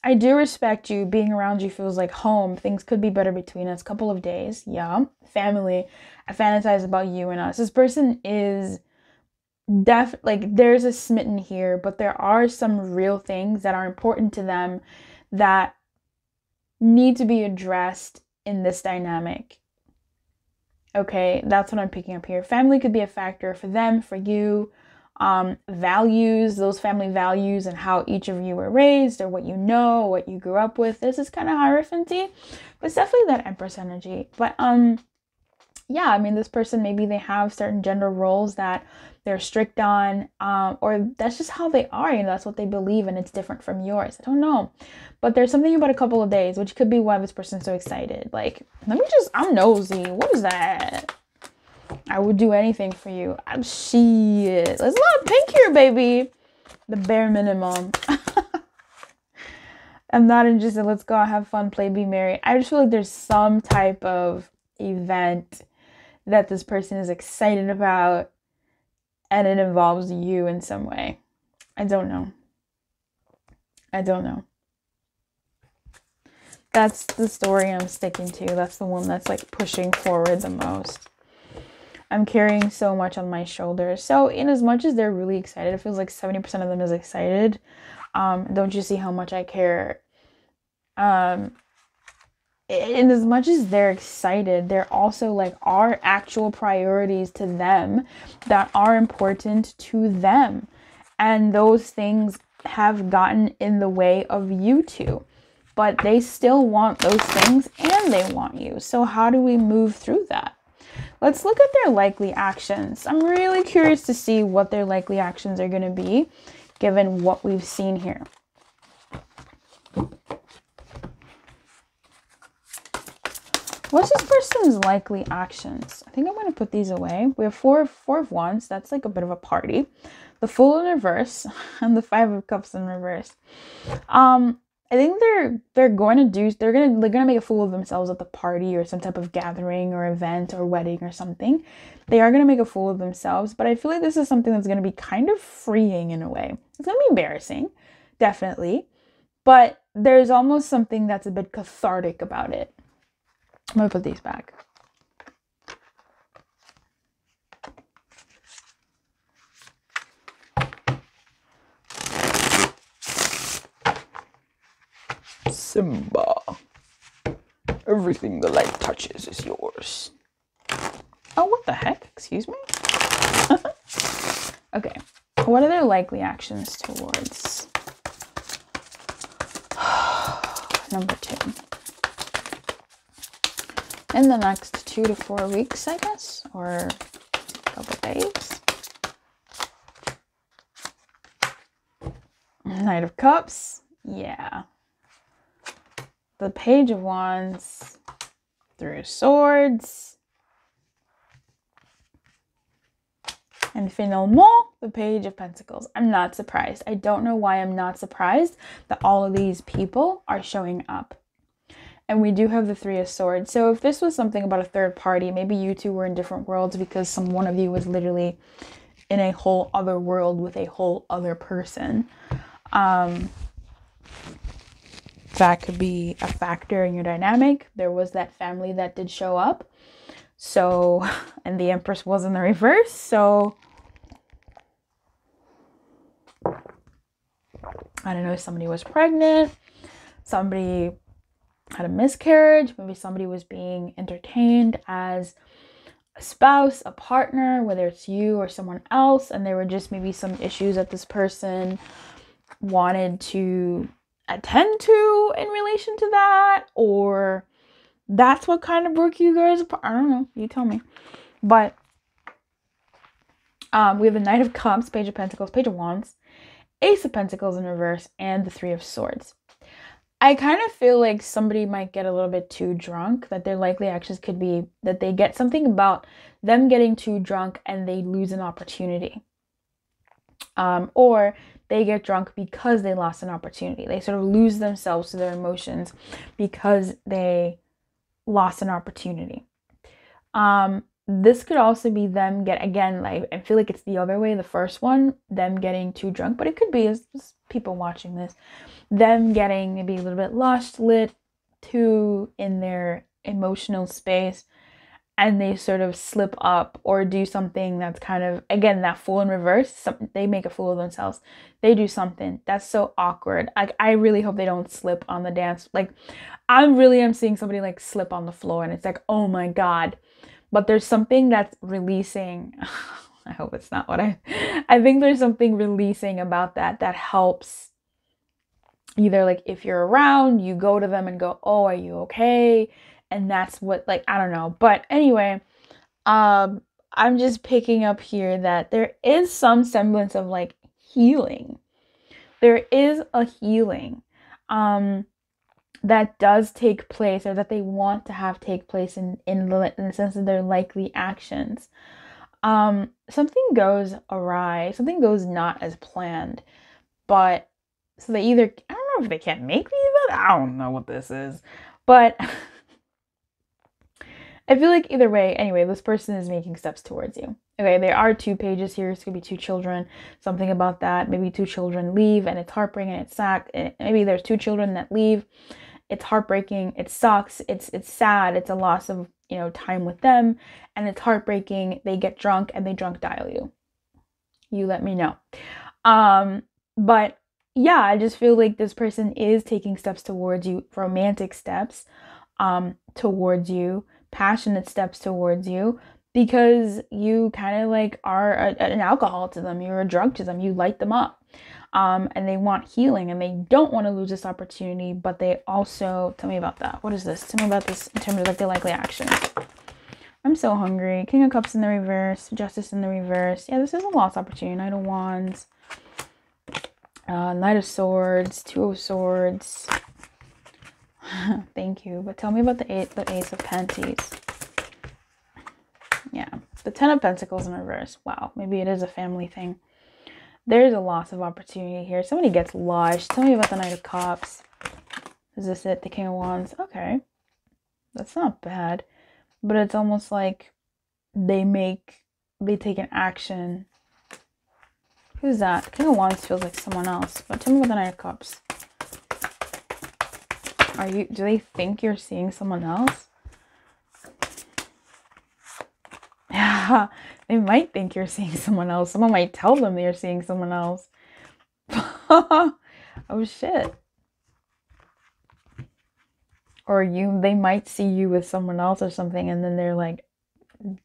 I do respect you. Being around you feels like home. Things could be better between us. Couple of days. Yeah. Family. I fantasize about you and us. This person is like there's a smitten here, but there are some real things that are important to them that need to be addressed in this dynamic. Okay, that's what I'm picking up here. Family could be a factor for them, for you. Values, those family values and how each of you were raised or what you know, what you grew up with. This is kind of Hierophant-y, but it's definitely that Empress energy. But yeah, I mean, this person, maybe they have certain gender roles that they're strict on, or that's just how they are, you know, that's what they believe and it's different from yours. I don't know. But there's something about a couple of days, which could be why this person's so excited. Like, I'm nosy. What is that? I would do anything for you. Shit. There's a lot of pink here, baby. The bare minimum. I'm not interested. Let's go have fun, play, be merry. I just feel like there's some type of event that this person is excited about and it involves you in some way. I don't know. That's the story I'm sticking to. That's the one that's like pushing forward the most. I'm carrying so much on my shoulders. So in as much as they're really excited, it feels like 70% of them is excited. Don't you see how much I care? In as much as they're excited, there also like are actual priorities to them that are important to them. And those things have gotten in the way of you two. But they still want those things and they want you. So how do we move through that? Let's look at their likely actions. I'm really curious to see what their likely actions are going to be, given what we've seen here. What's this person's likely actions? I think I'm going to put these away. We have four of Wands. That's like a bit of a party. The Fool in reverse and the Five of Cups in reverse. I think they're gonna make a fool of themselves at the party or some type of gathering or event or wedding or something. They are gonna make a fool of themselves, but I feel like this is something that's gonna be kind of freeing in a way. It's gonna be embarrassing, definitely, but there's almost something that's a bit cathartic about it. I'm gonna put these back. Simba. Everything the light touches is yours. Oh, what the heck? Excuse me? Okay. What are their likely actions towards number 2? In the next 2 to 4 weeks, I guess, or a couple days. Knight of Cups. Yeah. The Page of Wands, Three of Swords, and finalement, the Page of Pentacles. I'm not surprised. I don't know why I'm not surprised that all of these people are showing up. And we do have the Three of Swords. So if this was something about a third party, maybe you two were in different worlds because one of you was literally in a whole other world with a whole other person. That could be a factor in your dynamic. There was that family that did show up. So, and the Empress was in the reverse. So, I don't know, somebody was pregnant. Somebody had a miscarriage. Maybe somebody was being entertained as a spouse, a partner, whether it's you or someone else. And there were just maybe some issues that this person wanted to attend to in relation to that, or that's what kind of broke you guys apart. I don't know, you tell me. But we have the Knight of Cups, Page of Pentacles, Page of Wands, Ace of Pentacles in reverse, and the Three of Swords. I kind of feel like somebody might get a little bit too drunk, that their likely actions could be that they get something about them getting too drunk and they lose an opportunity. Or they get drunk because they lost an opportunity. They sort of lose themselves to their emotions because they lost an opportunity. This could also be them again, like, I feel like it's the other way, the first one, them getting too drunk, but it could be, as people watching this, them getting maybe a little bit lost, lit, too in their emotional space, and they sort of slip up or do something that's kind of, again, that Fool in reverse. They make a fool of themselves. They do something that's so awkward. Like, I really hope they don't slip on the dance. Like, I'm seeing somebody like slip on the floor and it's like, oh my God. But there's something that's releasing. I hope it's not what I think there's something releasing about that helps. Either like if you're around, you go to them and go, oh, are you okay? And that's what, like, I don't know. But anyway, I'm just picking up here that there is some semblance of like healing. There is a healing that does take place, or that they want to have take place in the sense of their likely actions. Something goes awry, something goes not as planned, but so they either, I don't know if they can't make the event, I don't know what this is, but I feel like either way, anyway, this person is making steps towards you. Okay, there are 2 pages here. It's going to be 2 children. Something about that. Maybe 2 children leave and it's heartbreaking and it's sad. Maybe there's 2 children that leave. It's heartbreaking. It sucks. It's sad. It's a loss of you know, time with them, and it's heartbreaking. They get drunk and they drunk dial you. You let me know. But yeah, I just feel like this person is taking steps towards you, romantic steps towards you, passionate steps towards you, because you kind of like are an alcohol to them. You're a drug to them. You light them up. And they want healing, and they don't want to lose this opportunity, but they also, tell me about that. What is this? Tell me about this in terms of like the likely actions. I'm so hungry. King of Cups in the reverse, Justice in the reverse. Yeah, this is a lost opportunity. Knight of Wands, Knight of Swords, Two of Swords. Thank you. But tell me about the Ace of Pentacles. Yeah, the Ten of Pentacles in reverse. Wow, maybe it is a family thing. There's a loss of opportunity here. Somebody gets lodged. Tell me about the Knight of Cups. Is this it? The King of Wands. Okay. That's not bad. But it's almost like they take an action. Who's that? King of Wands feels like someone else. But tell me about the Knight of Cups. Do they think you're seeing someone else? Yeah, they might think you're seeing someone else. Someone might tell them they're seeing someone else. Oh shit. Or they might see you with someone else or something, and then they're like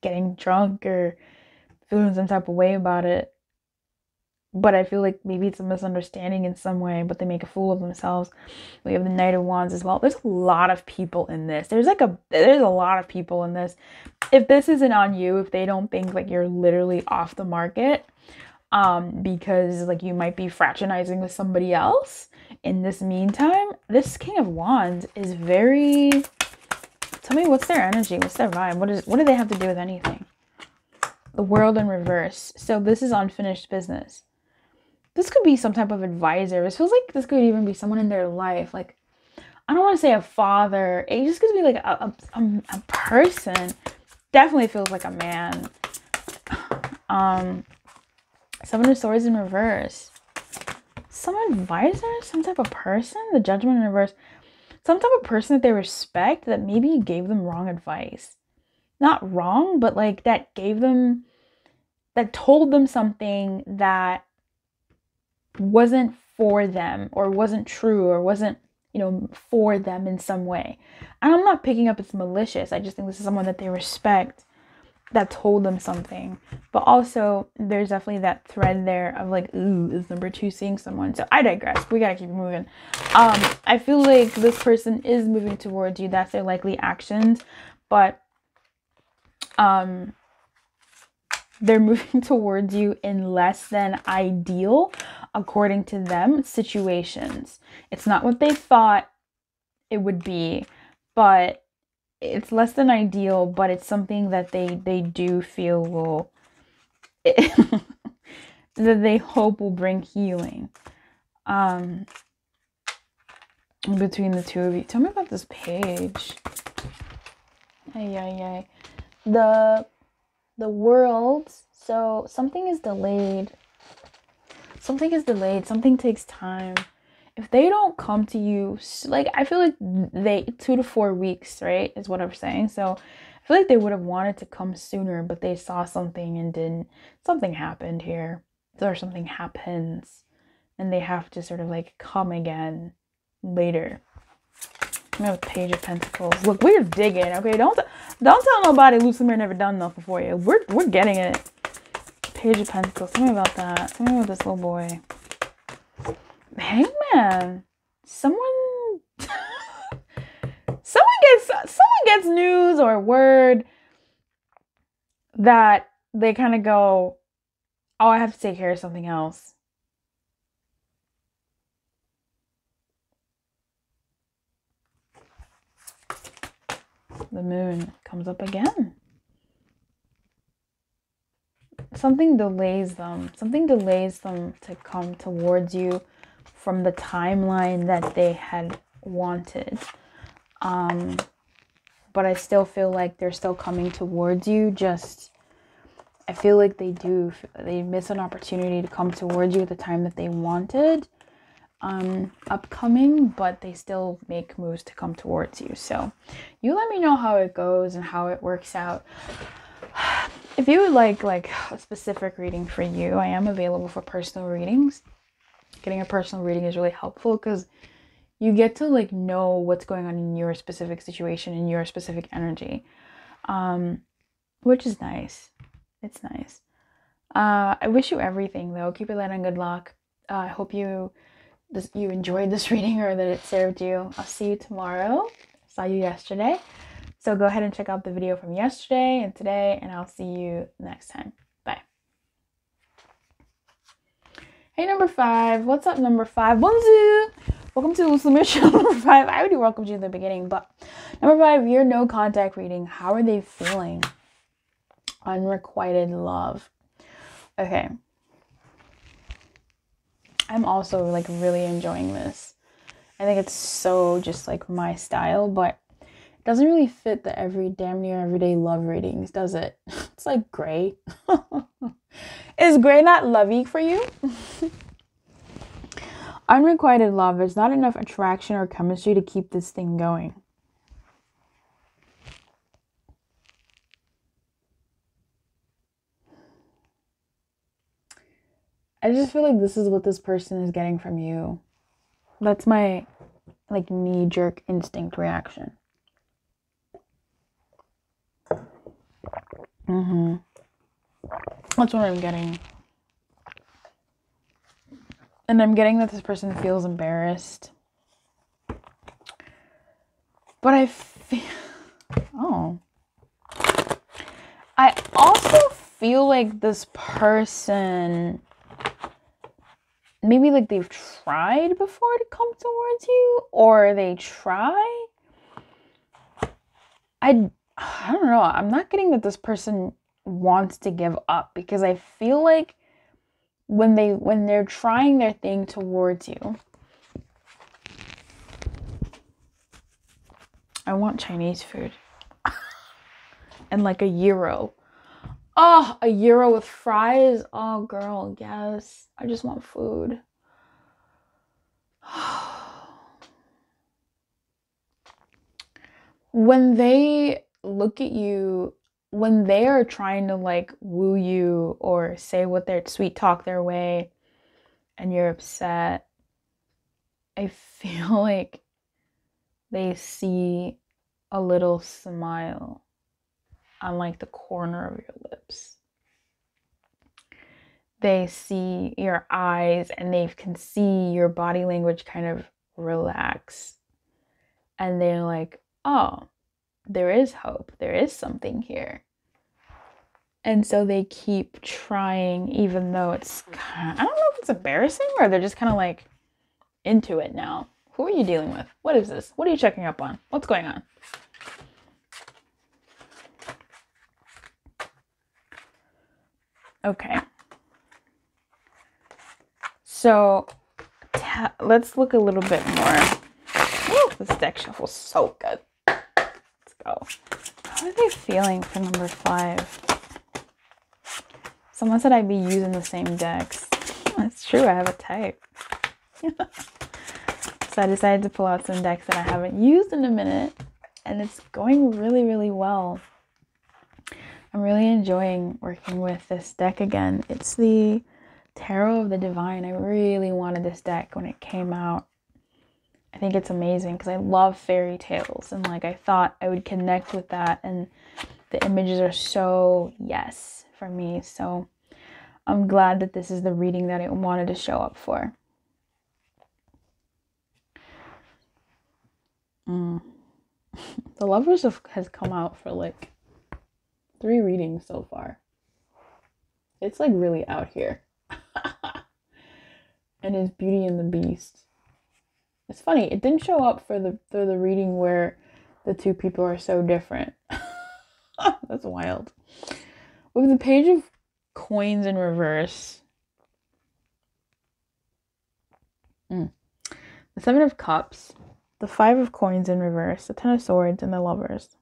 getting drunk or feeling some type of way about it. But I feel like maybe it's a misunderstanding in some way, but they make a fool of themselves. We have the Knight of Wands as well. There's a lot of people in this. There's a lot of people in this. If this isn't on you, if they don't think like you're literally off the market, because like you might be fraternizing with somebody else in this meantime, this King of Wands is very, tell me, what's their energy? What's their vibe? What do they have to do with anything? The World in reverse. So this is unfinished business. This could be some type of advisor. It feels like this could even be someone in their life. Like, I don't want to say a father. It just could be like a person. Definitely feels like a man. Seven of Swords in reverse. Some advisor? Some type of person? The Judgment in reverse. Some type of person that they respect that maybe gave them wrong advice. Not wrong, but like that told them something that wasn't for them, or wasn't true, or wasn't, you know, for them in some way. And I'm not picking up it's malicious. I just think this is someone that they respect that told them something. But also there's definitely that thread there of like, ooh, is number two seeing someone? So I digress. We gotta keep moving. I feel like this person is moving towards you. That's their likely actions. But they're moving towards you in less than ideal, according to them, situations. It's not what they thought it would be, but it's less than ideal, but it's something that they do feel will, that they hope will bring healing. Between the two of you. Tell me about this page. Ay. The World. So something is delayed. Something is delayed. Something takes time. If they don't come to you, like, I feel like 2 to 4 weeks, right, is what I'm saying. So I feel like they would have wanted to come sooner, but they saw something and didn't. Something happened here. Or something happens, and they have to sort of like come again later. We have a Page of Pentacles. Look, we're digging, okay? Don't tell nobody Lumiere never done nothing for you. We're getting it. Page of Pentacles. Tell me about that. Tell me about this little boy. Hangman. Someone gets news or word that they kind of go, oh, I have to take care of something else. The Moon comes up again. Something delays them. Something delays them to come towards you from the timeline that they had wanted. But I still feel like they're still coming towards you. Just, I feel like they miss an opportunity to come towards you at the time that they wanted. upcoming, but they still make moves to come towards you. So you let me know how it goes and how it works out. If you would like a specific reading for you, I am available for personal readings. Getting a personal reading is really helpful because you get to like know what's going on in your specific situation, in your specific energy, which is nice. It's nice. I wish you everything though. Keep it light and good luck. I hope you enjoyed this reading or that it served you. I'll see you tomorrow. Saw you yesterday. So go ahead and check out the video from yesterday and today, and I'll see you next time. Bye. Hey, number 5. What's up, number 5? Bonjour. Welcome to Lumiere channel number 5. I already welcomed you in the beginning, but number 5, your no contact reading. How are they feeling? Unrequited love. Okay. I'm also like really enjoying this. I think it's so just like my style, but it doesn't really fit the damn near everyday love readings, does it? It's like gray. Is gray not lovey for you? Unrequited love. There's not enough attraction or chemistry to keep this thing going. I just feel like this is what this person is getting from you. That's my like knee-jerk instinct reaction. That's what I'm getting. And I'm getting that this person feels embarrassed. But I feel... Oh. I also feel like this person... Maybe like they've tried before to come towards you, or they try. I don't know. I'm not getting that this person wants to give up, because I feel like when they're trying their thing towards you. I want Chinese food. And like a gyro. Oh, a gyro with fries. Oh, girl, yes. I just want food. When they look at you, when they are trying to like woo you or say what their sweet talk their way and you're upset, I feel like they see a little smile on like the corner of your lips. They see your eyes and they can see your body language kind of relax. And they're like, oh, there is hope. There is something here. And so they keep trying, even though it's kind of, I don't know if it's embarrassing or they're just kind of like into it now. Who are you dealing with? What is this? What are you checking up on? What's going on? Okay. So let's look a little bit more. Woo, this deck shuffles so good. Let's go. How are they feeling for number 5? Someone said I'd be using the same decks. That's true. I have a type. So I decided to pull out some decks that I haven't used in a minute. And it's going really, really well. I'm really enjoying working with this deck again. It's the Tarot of the Divine. I really wanted this deck when it came out. I think it's amazing because I love fairy tales, and like I thought I would connect with that, and the images are so yes for me. So I'm glad that this is the reading that I wanted to show up for. The Lovers has come out for like 3 readings so far. It's like really out here. And it's Beauty and the Beast. It's funny, it didn't show up for the reading where the 2 people are so different. That's wild. With the Page of Coins in reverse. The 7 of Cups. The 5 of Coins in reverse. The 10 of Swords and the Lovers.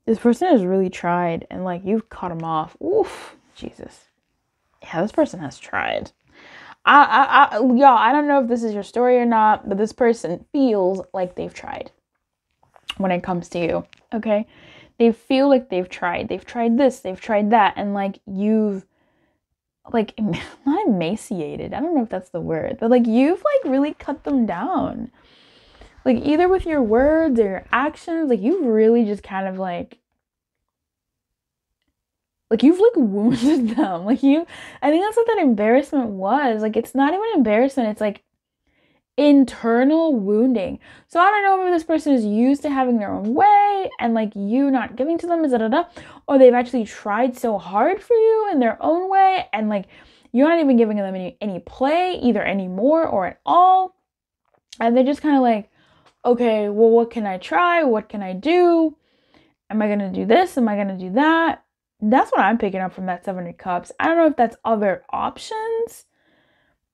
This person has really tried, and like you've cut them off. Oof, Jesus. Yeah, this person has tried. Y'all, I don't know if this is your story or not, but this person feels like they've tried when it comes to you, okay? They feel like they've tried. They've tried this, they've tried that, and like you've, like, not emaciated, I don't know if that's the word, but like you've like really cut them down. Like either with your words or your actions, like you've really just kind of like you've like wounded them. Like I think that's what that embarrassment was. Like it's not even embarrassment, it's like internal wounding. So I don't know if this person is used to having their own way and like you not giving to them, or they've actually tried so hard for you in their own way and like you're not even giving them any play either anymore or at all. And they're just kind of like, okay, well, what can I try? What can I do? Am I going to do this? Am I going to do that? That's what I'm picking up from that Seven of Cups. I don't know if that's other options.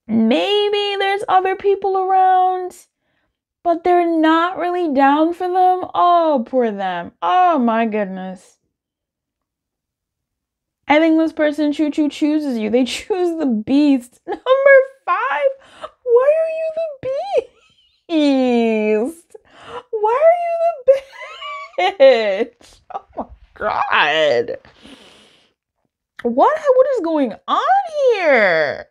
Maybe there's other people around, but they're not really down for them. Oh, poor them. Oh, my goodness. I think this person chooses you. They choose the beast. Number 5. Why are you the beast? Why are you the bitch? Oh, my God. What is going on here?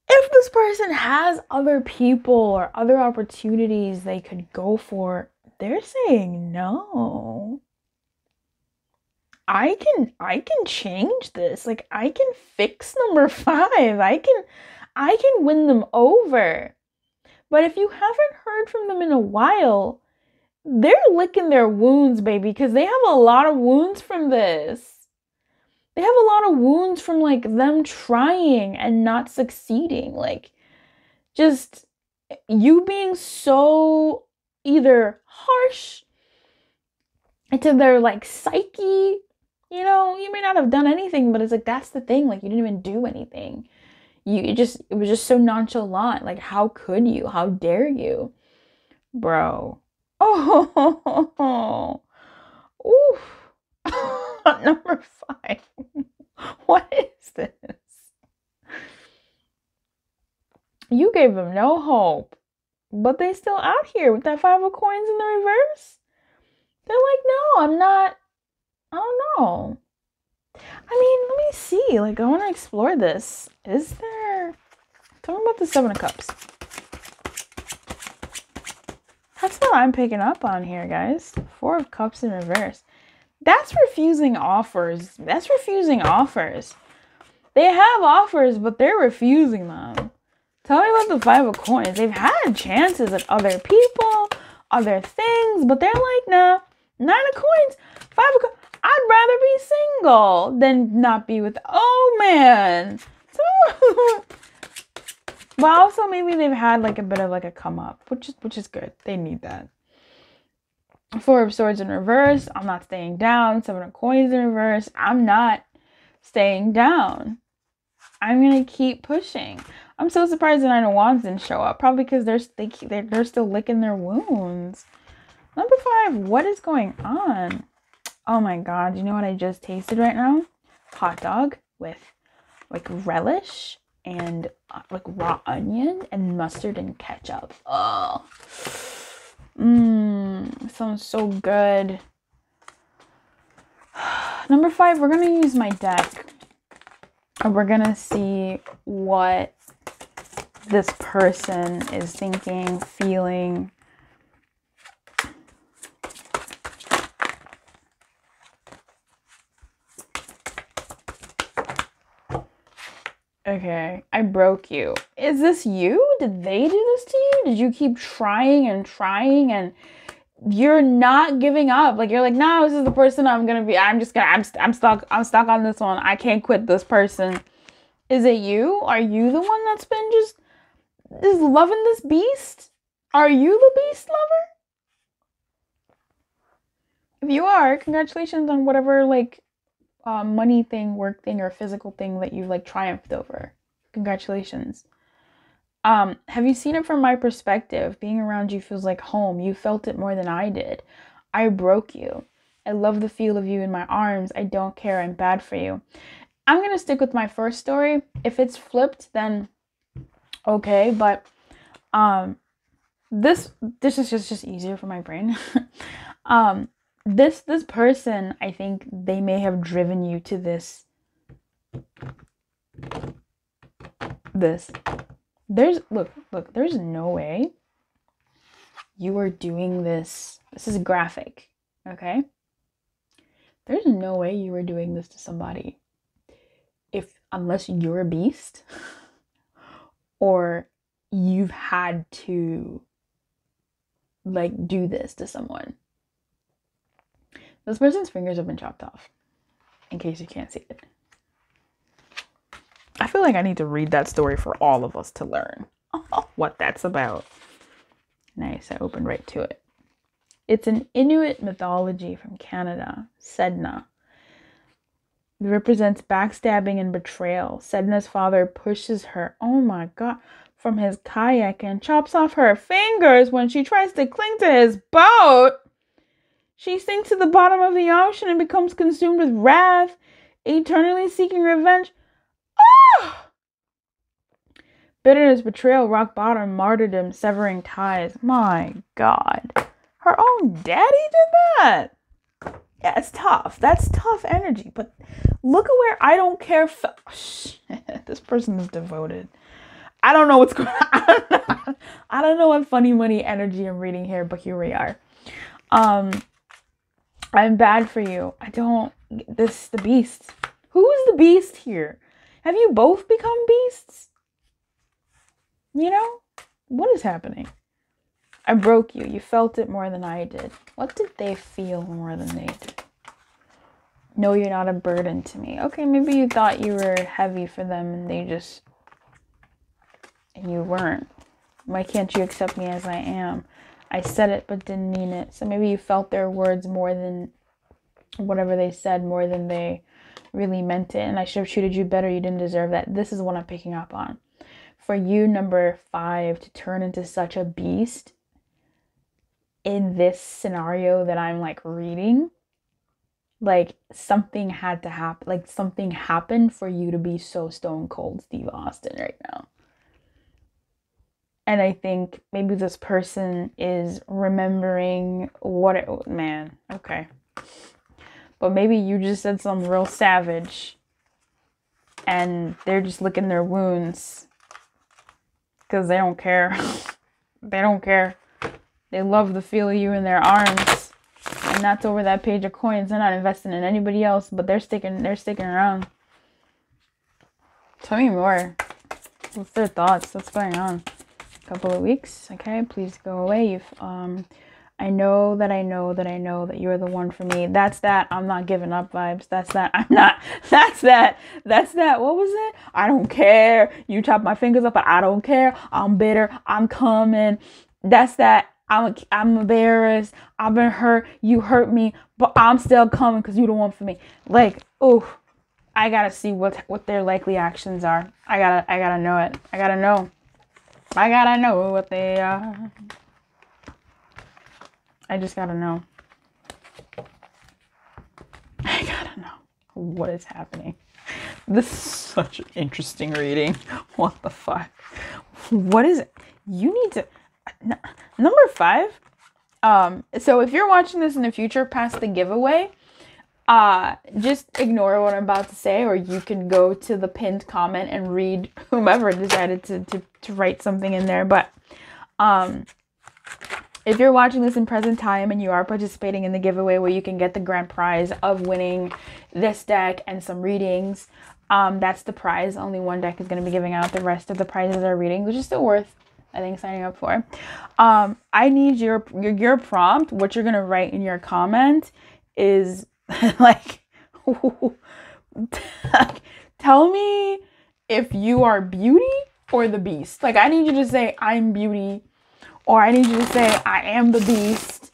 If this person has other people or other opportunities they could go for, they're saying no. I can change this. Like I can fix number 5. I can win them over. But if you haven't heard from them in a while, they're licking their wounds, baby, because they have a lot of wounds from this. They have a lot of wounds from like them trying and not succeeding. Like just you being so either harsh into their like psyche, you know, you may not have done anything, but it's like that's the thing, like you didn't even do anything. It was just so nonchalant. Like how could you? How dare you? Bro. Oh. Oof. Number 5. What is this? You gave them no hope, but they still out here with that 5 of coins in the reverse. They're like, no, I'm not. I don't know. I mean, let me see. Like, I want to explore this. Is there... Tell me about the 7 of Cups. That's what I'm picking up on here, guys. 4 of Cups in reverse. That's refusing offers. That's refusing offers. They have offers, but they're refusing them. Tell me about the 5 of coins. They've had chances at other people, other things, but they're like, nah. 9 of coins, 5 of coins. I'd rather be single than not be with. Oh man. So, but also maybe they've had like a bit of like a come up, which is good. They need that. 4 of Swords in reverse. I'm not staying down. 7 of Coins in reverse. I'm not staying down. I'm gonna keep pushing. I'm so surprised the 9 of Wands didn't show up. Probably because they're still licking their wounds. Number 5. What is going on? Oh my God! You know what I just tasted right now? Hot dog with like relish and like raw onion and mustard and ketchup. Oh. Sounds so good. Number 5, we're gonna use my deck. And we're gonna see what this person is thinking, feeling. Okay, I broke you. Is this you? Did they do this to you? Did you keep trying and you're not giving up? Like you're like, no, this is the person I'm gonna be. I'm stuck on this one. I can't quit this person. Is it you? Are you the one that's been just loving this beast? Are you the beast lover? If you are, congratulations on whatever like money thing, work thing, or physical thing that you've like triumphed over. Congratulations. Have you seen it from my perspective? Being around you feels like home. You felt it more than I did. I broke you. I love the feel of you in my arms. I don't care. I'm bad for you. I'm going to stick with my first story. If it's flipped, then okay. But this is just easier for my brain. This person, I think they may have driven you to this. There's there's no way you are doing this. This is graphic, okay? There's no way you were doing this to somebody unless you're a beast or you've had to like do this to someone. This person's fingers have been chopped off, in case you can't see it. I feel like I need to read that story for all of us to learn what that's about. Nice, I opened right to it. It's an Inuit mythology from Canada, Sedna. It represents backstabbing and betrayal. Sedna's father pushes her, oh my god, from his kayak and chops off her fingers when she tries to cling to his boat. She sinks to the bottom of the ocean and becomes consumed with wrath, eternally seeking revenge. Oh! Bitterness, betrayal, rock bottom, martyrdom, severing ties. My god. Her own daddy did that? Yeah, it's tough. That's tough energy. But look at where I don't care. This person is devoted. I don't know what's going on. I don't know what funny money energy I'm reading here, but here we are. I'm bad for you. The beast. Who is the beast here? Have you both become beasts? You know? What is happening? I broke you. You felt it more than I did. What did they feel more than they did? No, you're not a burden to me. Okay, maybe you thought you were heavy for them and you weren't. Why can't you accept me as I am? I said it but didn't mean it. So maybe you felt their words more than whatever they said, more than they really meant it. And I should have treated you better. You didn't deserve that. This is what I'm picking up on. For you, number 5, to turn into such a beast in this scenario that I'm like reading, like something had to happen. Like something happened for you to be so stone cold Steve Austin right now. And I think maybe this person is remembering okay. But maybe you just said something real savage and they're just licking their wounds because they don't care. They don't care. They love the feel of you in their arms. And that's over that page of coins. They're not investing in anybody else, but they're sticking around. Tell me more. What's their thoughts? What's going on? Couple of weeks, okay, please go away. I know that you're the one for me. That's that I'm not giving up vibes. That's that what was it? I don't care. You chop my fingers up, but I don't care. I'm bitter. I'm coming. That's that I'm embarrassed. I've been hurt. You hurt me, but I'm still coming because you're the one for me. Like, oh, I gotta see what their likely actions are. I gotta know it. I gotta know what they are. I just gotta know. I gotta know what is happening. This is such an interesting reading. What the fuck? What is it? You need to... Number 5. So if you're watching this in the future past the giveaway, just ignore what I'm about to say, or you can go to the pinned comment and read whomever decided to write something in there. But if you're watching this in present time and you are participating in the giveaway where you can get the grand prize of winning this deck and some readings, that's the prize. Only one deck is going to be giving out. The rest of the prizes are readings, which is still worth, I think, signing up for. I need your prompt. What you're going to write in your comment is like, tell me if you are Beauty or the Beast. Like, I need you to say I'm Beauty, or I need you to say I am the Beast,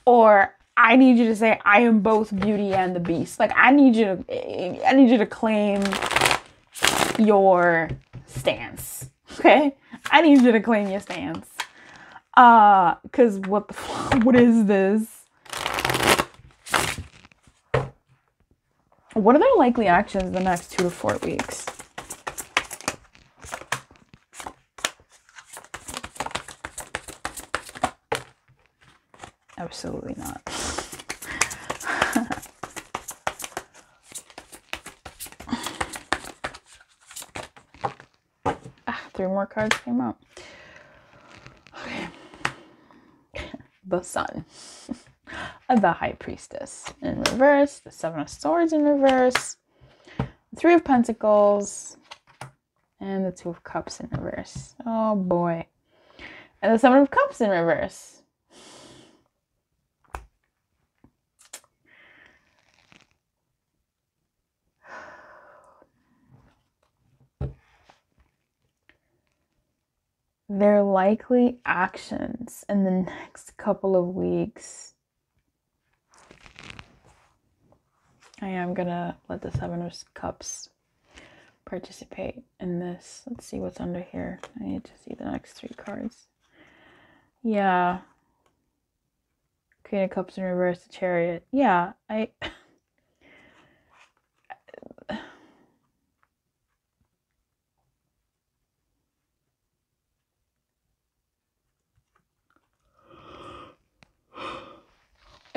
or I need you to say I am both Beauty and the Beast. Like, I need you to claim your stance. Okay? I need you to claim your stance. Cause what is this? What are their likely actions the next 2 to 4 weeks? Absolutely not. 3 more cards came out. Okay. The Sun. The High Priestess in reverse. The Seven of Swords in reverse. The Three of Pentacles. And the Two of Cups in reverse. Oh boy. And the Seven of Cups in reverse. Their likely actions in the next couple of weeks. I am gonna let the Seven of Cups participate in this. Let's see what's under here. I need to see the next 3 cards. Yeah. Queen of Cups in reverse, the Chariot. Yeah, I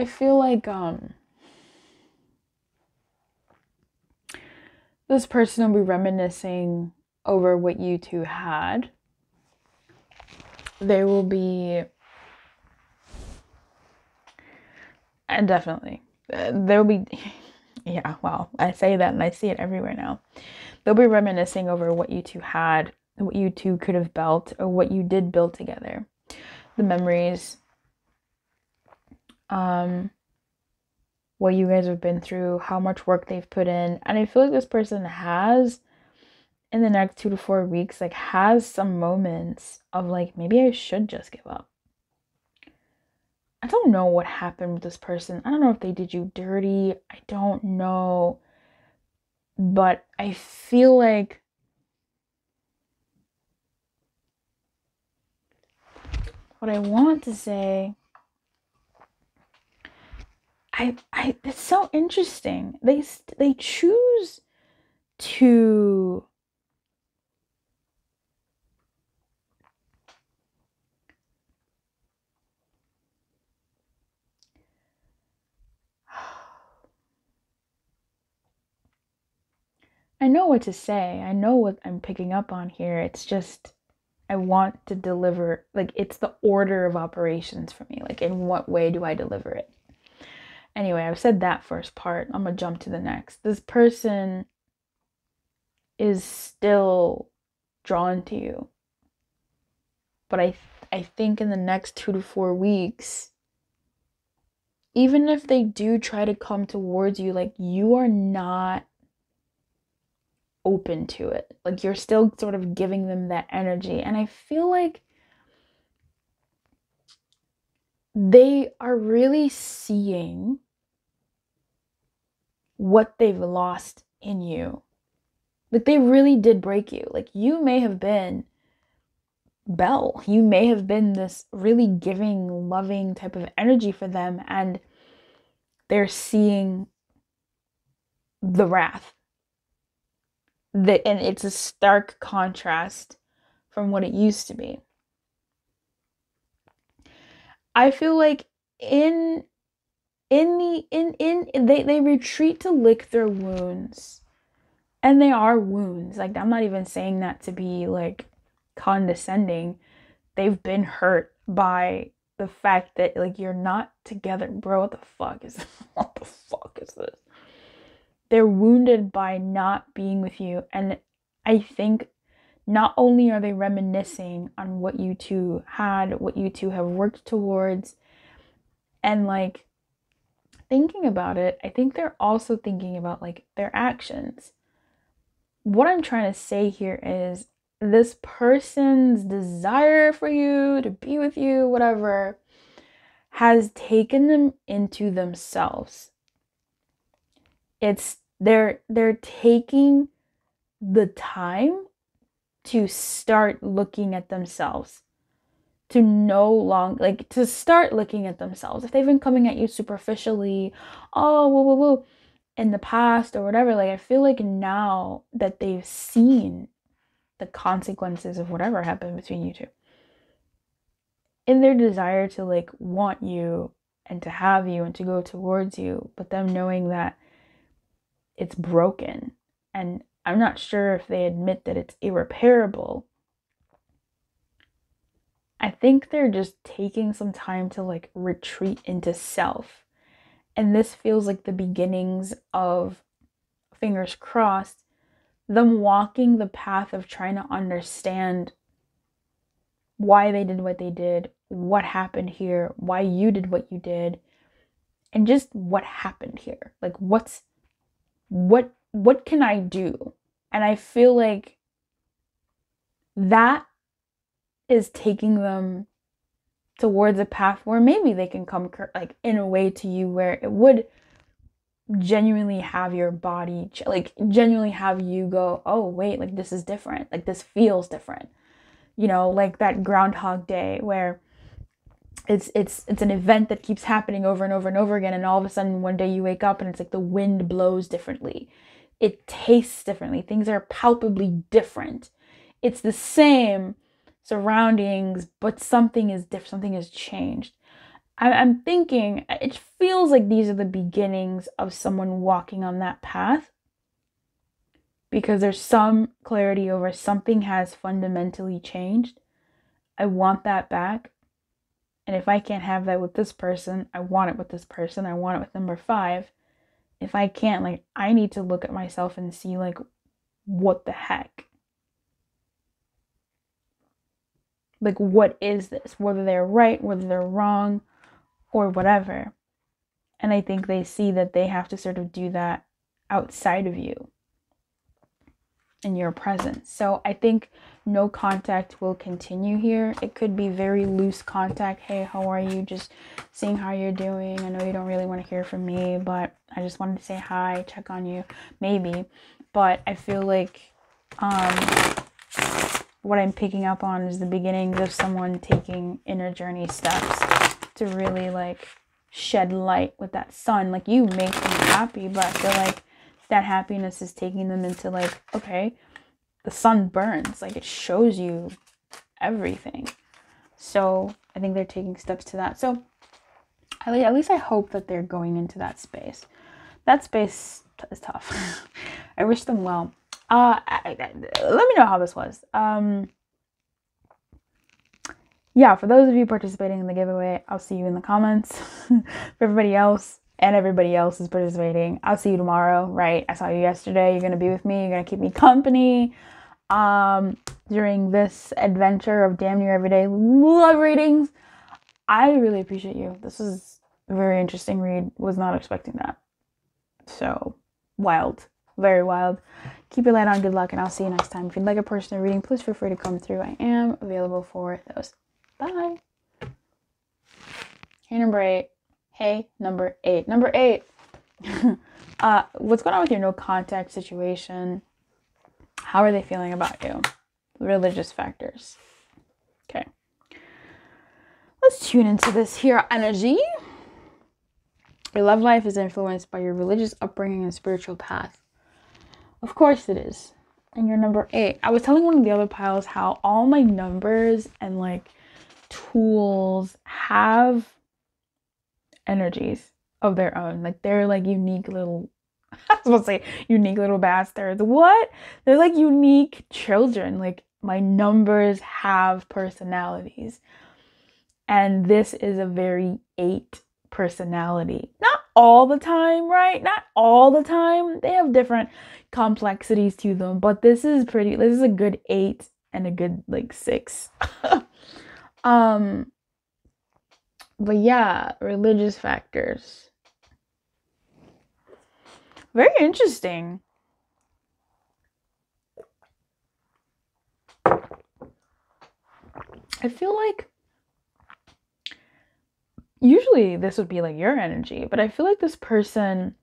feel like this person will be reminiscing over what you two had. They will be, and definitely, there'll be, yeah, wow, I say that and I see it everywhere now. They'll be reminiscing over what you two had, what you two could have built, or what you did build together. The memories, what you guys have been through, how much work they've put in. And I feel like this person has, in the next 2 to 4 weeks, like, has some moments of like, maybe I should just give up. I don't know what happened with this person. I don't know if they did you dirty. I don't know. But I feel like what I want to say, it's so interesting. They choose to I know what to say. I know what I'm picking up on here. It's just, I want to deliver, like, it's the order of operations for me. Like, in what way do I deliver it? Anyway, I've said that first part. I'm gonna jump to the next. This person is still drawn to you. But I think in the next 2 to 4 weeks, even if they do try to come towards you, like, you are not open to it. Like, you're still sort of giving them that energy. And I feel like they are really seeing what they've lost in you. Like, they really did break you. Like, you may have been Belle. You may have been this really giving, loving type of energy for them, and they're seeing the wrath. And it's a stark contrast from what it used to be. I feel like they retreat to lick their wounds. And they are wounds. Like, I'm not even saying that to be like condescending. They've been hurt by the fact that, like, you're not together. Bro, what the fuck is this? They're wounded by not being with you. And I think not only are they reminiscing on what you two had, what you two have worked towards, and like thinking about it, I think they're also thinking about like their actions. What I'm trying to say here is this person's desire for you, to be with you, whatever, has taken them into themselves. They're taking the time to start looking at themselves, to start looking at themselves. If they've been coming at you superficially, oh, woo, woo, woo, in the past or whatever, like I feel like now that they've seen the consequences of whatever happened between you two, in their desire to like want you and to have you and to go towards you, but them knowing that it's broken, and I'm not sure if they admit that it's irreparable. I think they're just taking some time to like retreat into self. And this feels like the beginnings of, fingers crossed, them walking the path of trying to understand why they did what they did, what happened here, why you did what you did, and just what happened here. Like what can I do? And I feel like that is taking them towards a path where maybe they can come like in a way to you where it would genuinely have your body, like genuinely have you go, oh wait, like this is different, like this feels different, you know, like that Groundhog Day where it's an event that keeps happening over and over and over again, and all of a sudden one day you wake up and it's like the wind blows differently, it tastes differently, things are palpably different, it's the same surroundings, but something is different, something has changed. I'm thinking it feels like these are the beginnings of someone walking on that path, because there's some clarity over something has fundamentally changed. I want that back. And if I can't have that with this person, I want it with this person. I want it with number 5. If I can't, like, I need to look at myself and see, like, what the heck? Like, what is this? Whether they're right, whether they're wrong, or whatever. And I think they see that they have to sort of do that outside of you, in your presence. So I think no contact will continue here. It could be very loose contact. Hey, how are you? Just seeing how you're doing. I know you don't really want to hear from me, but I just wanted to say hi, check on you, maybe. But I feel like what I'm picking up on is the beginnings of someone taking inner journey steps to really like shed light with that sun. Like, you make them happy, but I feel like that happiness is taking them into like, okay, the sun burns, like it shows you everything. So I think they're taking steps to that. So at least I hope that they're going into that space. That space is tough. I wish them well. Let me know how this was. Yeah, for those of you participating in the giveaway, I'll see you in the comments. For everybody else, and everybody else is participating, I'll see you tomorrow, right? I saw you yesterday. You're going to be with me. You're going to keep me company during this adventure of damn near everyday love readings. I really appreciate you. This is a very interesting read. Was not expecting that. So, wild. Very wild. Keep your light on. Good luck, and I'll see you next time. If you'd like a personal reading, please feel free to come through. I am available for those. Bye. Hey, number 8. Hey, number 8. Number 8. What's going on with your no contact situation? How are they feeling about you? Religious factors. Okay. Let's tune into this here energy. Your love life is influenced by your religious upbringing and spiritual path. Of course it is. And you're number 8. I was telling one of the other piles how all my numbers and like tools have energies of their own. Like, they're like unique little, I was supposed to say unique little bastards. What? They're like unique children. Like, my numbers have personalities. And this is a very 8 personality. Not all the time, right? Not all the time. They have different complexities to them. But this is a good 8 and a good like 6. But yeah, religious factors. Very interesting. I feel like usually this would be like your energy, but I feel like this person,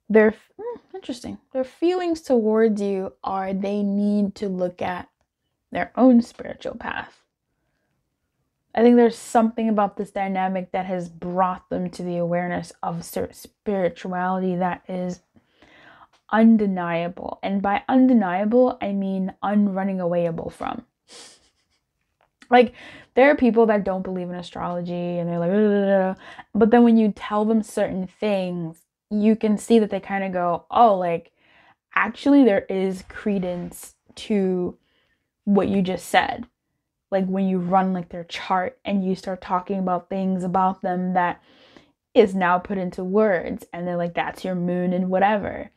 they're interesting. Their feelings towards you are they need to look at their own spiritual path. I think there's something about this dynamic that has brought them to the awareness of spirituality that is undeniable. And by undeniable, I mean unrunning awayable from. Like, there are people that don't believe in astrology and they're like, ugh. But then when you tell them certain things, you can see that they kind of go, oh, like, actually there is credence to what you just said. Like when you run like their chart and you start talking about things about them that is now put into words, and they're like, that's your moon and whatever.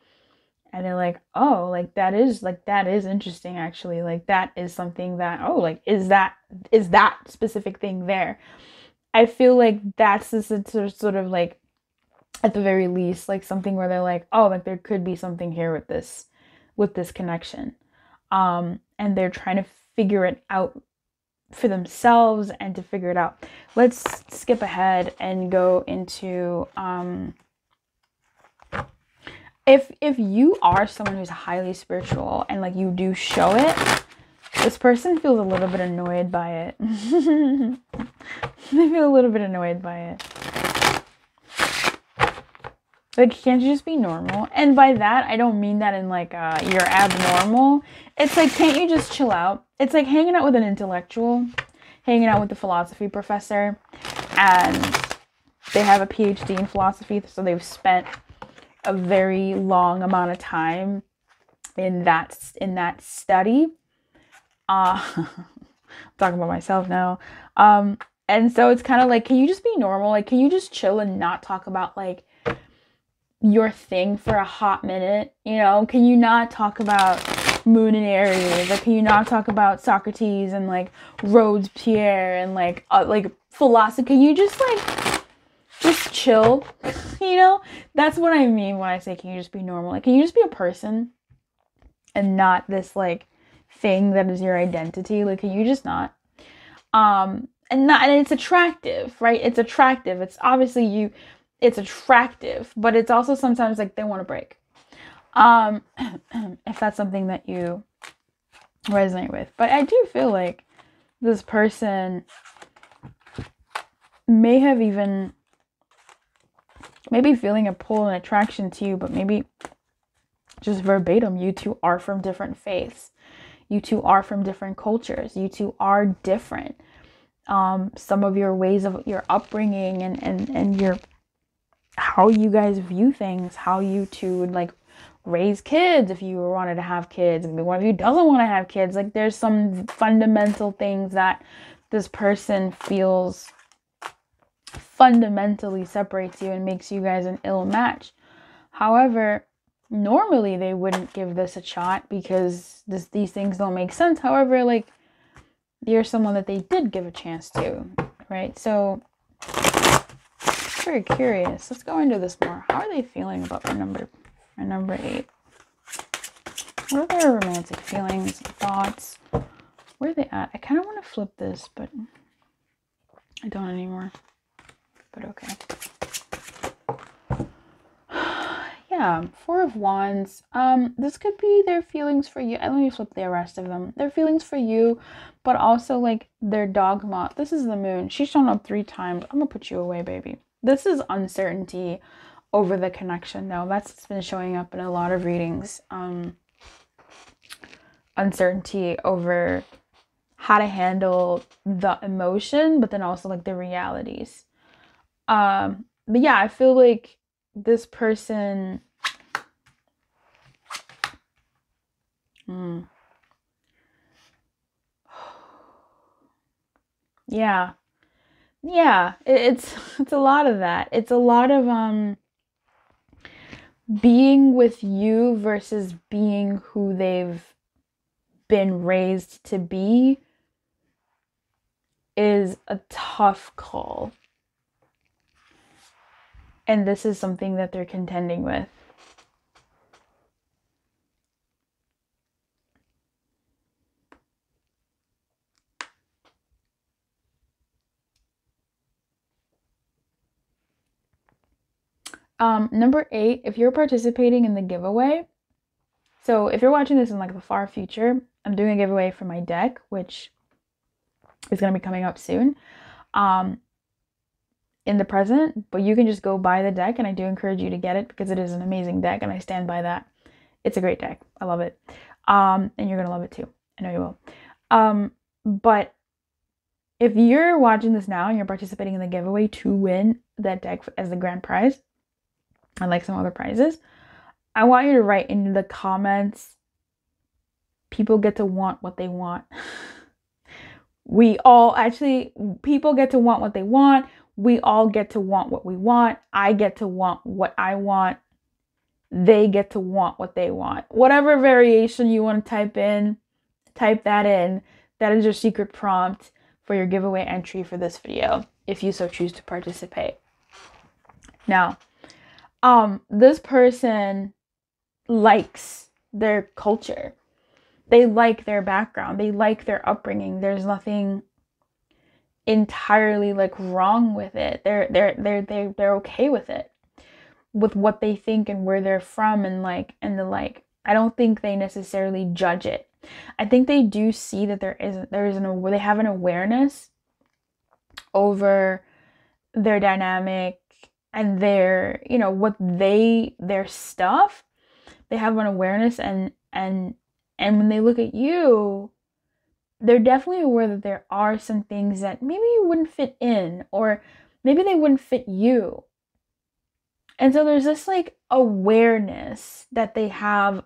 And they're like, oh, that is interesting, actually. Like, that is something that, oh, like, is that specific thing there? I feel like that's this sort of like, at the very least, like something where they're like, oh, like there could be something here with this connection. And they're trying to figure it out for themselves and to figure it out. Let's skip ahead and go into if you are someone who's highly spiritual and like you do show it, this person feels a little bit annoyed by it. They feel a little bit annoyed by it. Like, can't you just be normal? And by that, I don't mean that in like you're abnormal. It's like, can't you just chill out? It's like hanging out with an intellectual, hanging out with the philosophy professor, and they have a PhD in philosophy, so they've spent a very long amount of time in that study. I'm talking about myself now. And so it's kind of like, can you just be normal? Like, can you just chill and not talk about like your thing for a hot minute? You know, can you not talk about Moon and Aries? Like, can you not talk about Socrates and like Robespierre and like philosophy? Can you just chill? You know, that's what I mean when I say, can you just be normal? Like, can you just be a person and not this like thing that is your identity? Like, can you just not? And it's attractive, right? It's attractive. It's obviously it's attractive, but it's also sometimes like they want to break. If that's something that you resonate with. But I do feel like this person may have even maybe feeling a pull and attraction to you, but maybe just verbatim, you two are from different faiths. You two are from different cultures. You two are different. Some of your ways of your upbringing and your how you guys view things, how you two would like raise kids if you wanted to have kids, and one of you doesn't want to have kids. Like, there's some fundamental things that this person feels fundamentally separates you and makes you guys an ill match. However, normally they wouldn't give this a shot because these things don't make sense. However, like, you're someone that they did give a chance to, right? So, very curious. Let's go into this more. How are they feeling about my number 8? What are their romantic feelings, thoughts? Where are they at? I kind of want to flip this, but I don't anymore. But okay. Yeah, 4 of Wands. This could be their feelings for you. Let me flip the rest of them. Their feelings for you, but also like their dogma. This is the Moon. She's shown up 3 times. I'm gonna put you away, baby. This is uncertainty over the connection. Now, that's been showing up in a lot of readings. Uncertainty over how to handle the emotion, but then also like the realities. But yeah, I feel like this person it's a lot of that. It's a lot of being with you versus being who they've been raised to be is a tough call. And this is something that they're contending with. Number 8, if you're participating in the giveaway, so if you're watching this in like the far future, I'm doing a giveaway for my deck, which is going to be coming up soon. in the present, but you can just go buy the deck, and I do encourage you to get it because it is an amazing deck, and I stand by that. It's a great deck. I love it. And you're gonna love it too. I know you will. But if you're watching this now and you're participating in the giveaway to win that deck as the grand prize, and like some other prizes, I want you to write in the comments, people get to want what they want. People get to want what they want. We all get to want what we want. I get to want what I want. They get to want what they want. Whatever variation you want to type that in. That is your secret prompt for your giveaway entry for this video, if you so choose to participate. Now, this person likes their culture. They like their background. They like their upbringing. There's nothing entirely like wrong with it. They're okay with it, with what they think and where they're from and the like. I don't think they necessarily judge it. I think they do see that they have an awareness over their dynamic and their, their stuff. They have an awareness and when they look at you, they're definitely aware that there are some things that maybe you wouldn't fit in, or maybe they wouldn't fit you. And so there's this like awareness that they have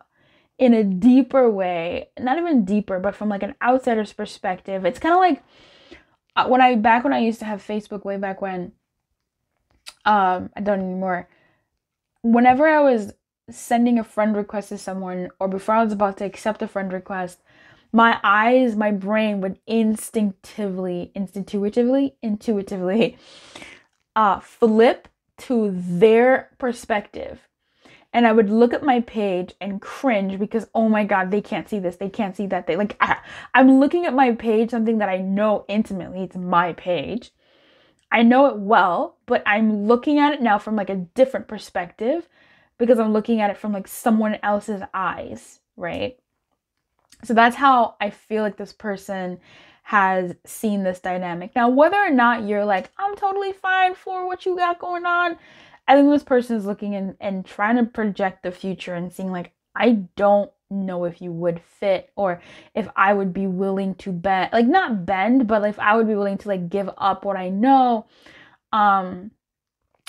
in a deeper way, not even deeper, but from like an outsider's perspective. It's kind of like when I used to have Facebook way back when, I don't anymore. Whenever I was sending a friend request to someone, or before I was about to accept a friend request, my brain would intuitively flip to their perspective. And I would look at my page and cringe because, oh my God, they can't see this. They can't see that. I'm looking at my page, something that I know intimately. It's my page. I know it well, but I'm looking at it now from like a different perspective because I'm looking at it from like someone else's eyes, right? So that's how I feel like this person has seen this dynamic. Now, whether or not you're like, I'm totally fine for what you got going on, I think this person is looking and trying to project the future and seeing like, I don't know if you would fit, or if I would be willing to bend, like not bend, but if I would be willing to like give up what I know, or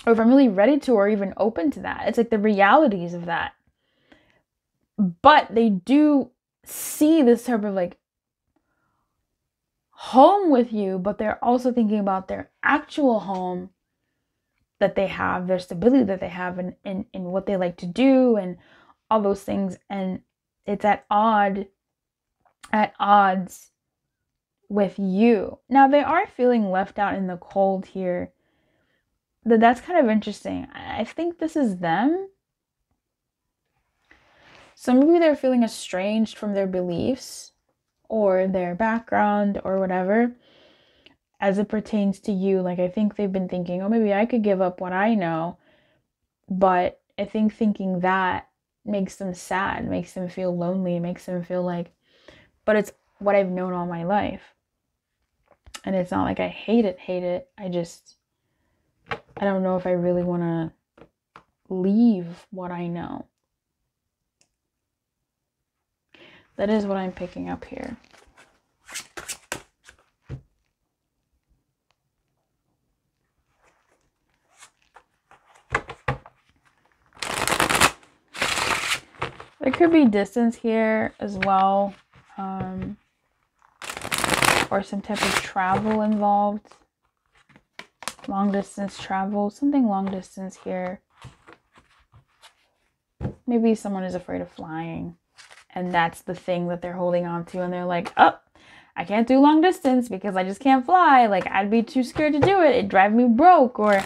if I'm really ready to, or even open to that. It's like the realities of that. But they do see this type of like home with you, but they're also thinking about their actual home that they have, their stability that they have in what they like to do and all those things. And it's at odds with you. Now they are feeling left out in the cold here. That's kind of interesting. I think this is them. So maybe they're feeling estranged from their beliefs or their background or whatever as it pertains to you. Like, I think they've been thinking, oh, maybe I could give up what I know. But I think thinking that makes them sad, makes them feel lonely, makes them feel like, but it's what I've known all my life. And it's not like I hate it. I don't know if I really want to leave what I know. That is what I'm picking up here. There could be distance here as well, or some type of travel involved. Long distance travel, something long distance here. Maybe someone is afraid of flying, and that's the thing that they're holding on to, and they're like, oh, I can't do long distance because I just can't fly. Like, I'd be too scared to do it. It'd drive me broke, or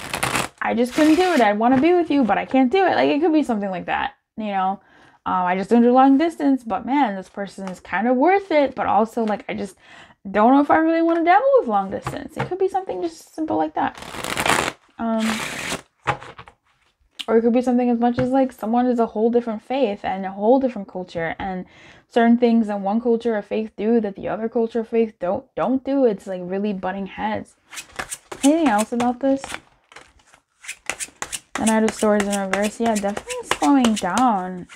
I just couldn't do it. I'd want to be with you, but I can't do it. Like, it could be something like that, you know? I just don't do long distance, but man, this person is kind of worth it, but also like, I just don't know if I really want to dabble with long distance. It could be something just simple like that. Or it could be something as much as like someone is a whole different faith and a whole different culture, and certain things that one culture or faith do that the other culture or faith don't do. It's like really butting heads. Anything else about this? The Knight of Swords in reverse. Yeah, definitely slowing down.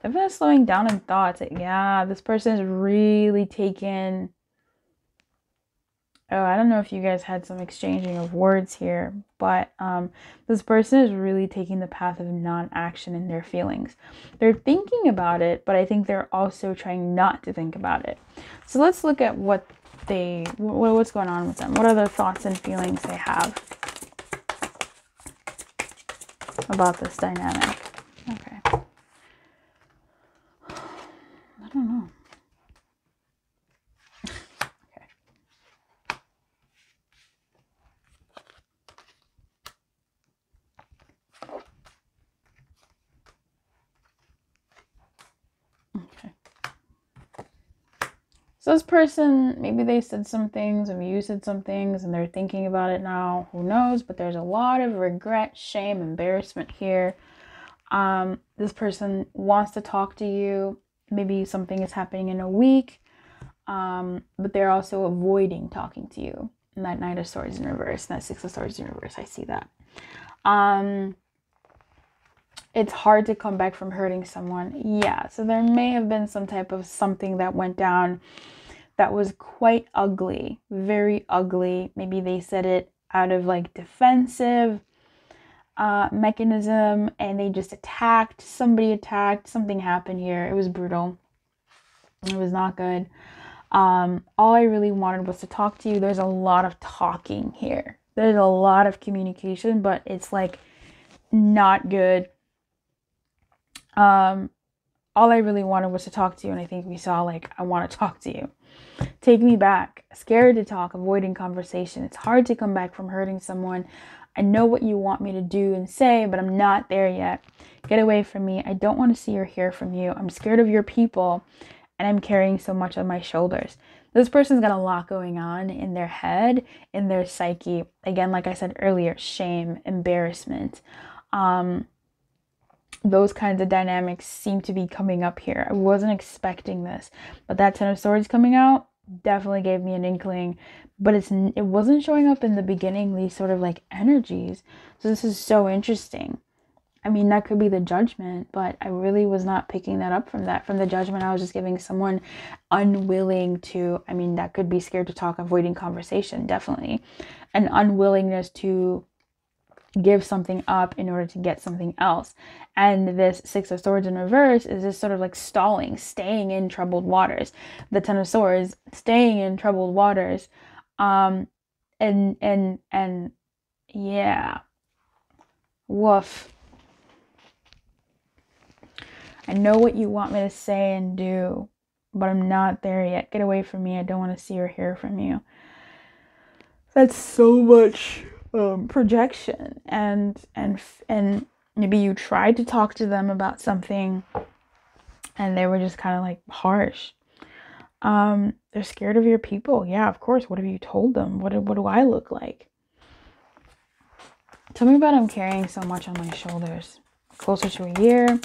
Definitely slowing down in thoughts. Yeah, this person is really taking... Oh, I don't know if you guys had some exchanging of words here, but this person is really taking the path of non-action in their feelings. They're thinking about it, but I think they're also trying not to think about it. So let's look at what's going on with them. What are the thoughts and feelings they have about this dynamic? Okay. I don't know. So this person, maybe they said some things, or you said some things, and they're thinking about it now. Who knows? But there's a lot of regret, shame, embarrassment here. This person wants to talk to you. Maybe something is happening in a week, but they're also avoiding talking to you. And that Knight of Swords in reverse, and that Six of Swords in reverse, I see that. It's hard to come back from hurting someone. Yeah, so there may have been some type of something that went down that was quite ugly, very ugly. Maybe they said it out of like defensive mechanism, and they just attacked. Somebody attacked. Something happened here. It was brutal. It was not good. All I really wanted was to talk to you. There's a lot of talking here. There's a lot of communication, but it's like not good. All I really wanted was to talk to you, and I think we saw like, I want to talk to you. Take me back. Scared to talk, avoiding conversation. It's hard to come back from hurting someone. I know what you want me to do and say, but I'm not there yet. Get away from me. I don't want to see or hear from you. I'm scared of your people, and I'm carrying so much on my shoulders. This person's got a lot going on in their head, in their psyche. Again, like I said earlier, shame, embarrassment. Those kinds of dynamics seem to be coming up here. I wasn't expecting this, but that Ten of Swords coming out definitely gave me an inkling, but it wasn't showing up in the beginning, these sort of like energies. So this is so interesting. I mean, that could be the Judgment, but I really was not picking that up from that. From the Judgment, I was just giving someone unwilling to, I mean, that could be scared to talk, avoiding conversation, definitely. An unwillingness to give something up in order to get something else. And this Six of Swords in reverse is this sort of like stalling, staying in troubled waters. The Ten of Swords, staying in troubled waters. And yeah. Woof. I know what you want me to say and do, but I'm not there yet. Get away from me. I don't want to see or hear from you. That's so much projection, and maybe you tried to talk to them about something and they were just kind of like harsh. They're scared of your people. Yeah, of course. What have you told them? What do I look like? Tell me about I'm carrying so much on my shoulders. Closer to a year.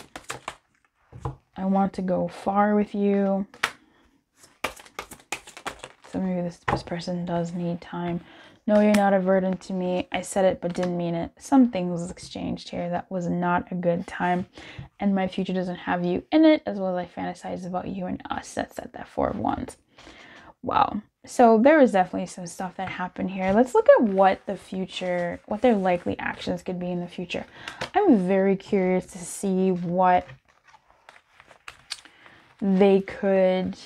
I want to go far with you. So maybe this person does need time. No, you're not a burden to me. I said it, but didn't mean it. Something was exchanged here that was not a good time. And my future doesn't have you in it, as well as I fantasize about you and us. That's at that Four of Wands. Wow. So there was definitely some stuff that happened here. Let's look at what the future, what their likely actions could be in the future. I'm very curious to see what they could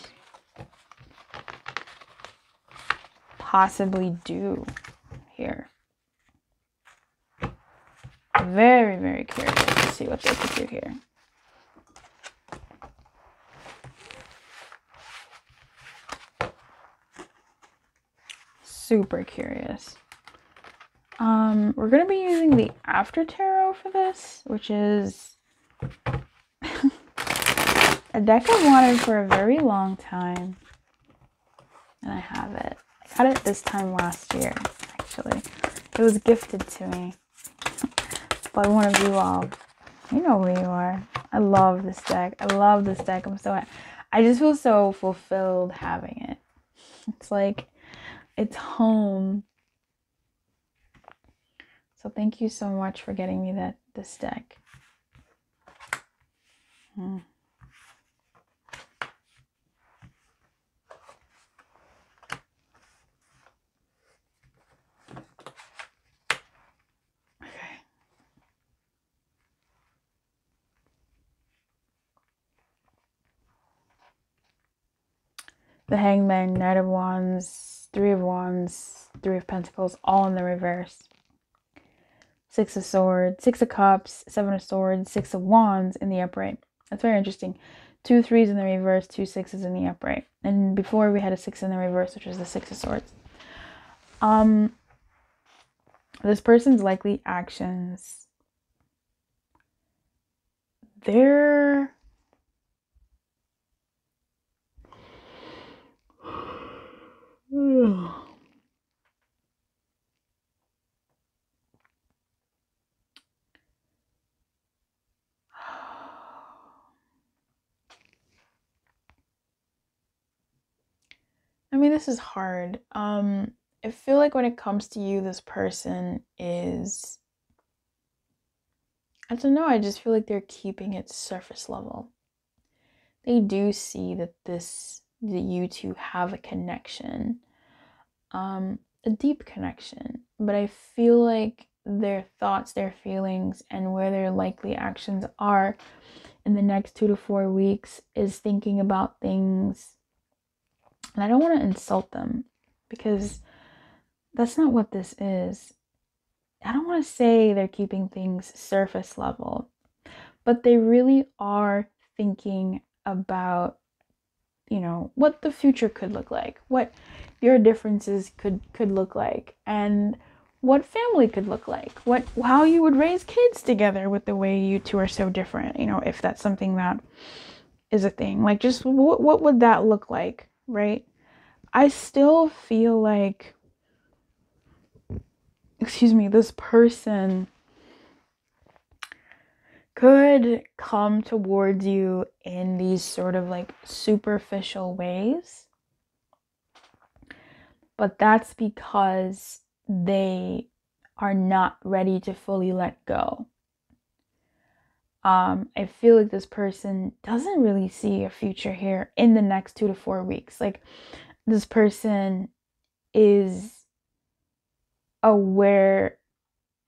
possibly do here. Very, very curious to see what they could do here. Super curious. We're going to be using the After Tarot for this, which is a deck I've wanted for a very long time. And I have it. I got it this time last year, actually. It was gifted to me by one of you all. You know who you are. I love this deck. I love this deck. I just feel so fulfilled having it. It's like, it's home. So thank you so much for getting me this deck. The Hangman, Knight of Wands, Three of Wands, Three of Pentacles, all in the reverse. Six of Swords, Six of Cups, Seven of Swords, Six of Wands in the upright. That's very interesting. 2 3s in the reverse, 2 6s in the upright. And before we had a 6 in the reverse, which was the Six of Swords. This person's likely actions, they're I mean, this is hard. I feel like when it comes to you, this person is, I don't know, I just feel like they're keeping it surface level. They do see that you two have a connection, a deep connection, but I feel like their thoughts, their feelings, and where their likely actions are in the next 2 to 4 weeks is thinking about things. And I don't want to insult them because that's not what this is. I don't want to say they're keeping things surface level, but they really are thinking about, you know, what the future could look like, what your differences could look like, and what family could look like, how you would raise kids together with the way you two are so different, you know, if that's something that is a thing. Like, just what would that look like, right? I still feel like, this person could come towards you in these sort of like superficial ways, but that's because they are not ready to fully let go. I feel like this person doesn't really see a future here in the next 2 to 4 weeks. Like, this person is aware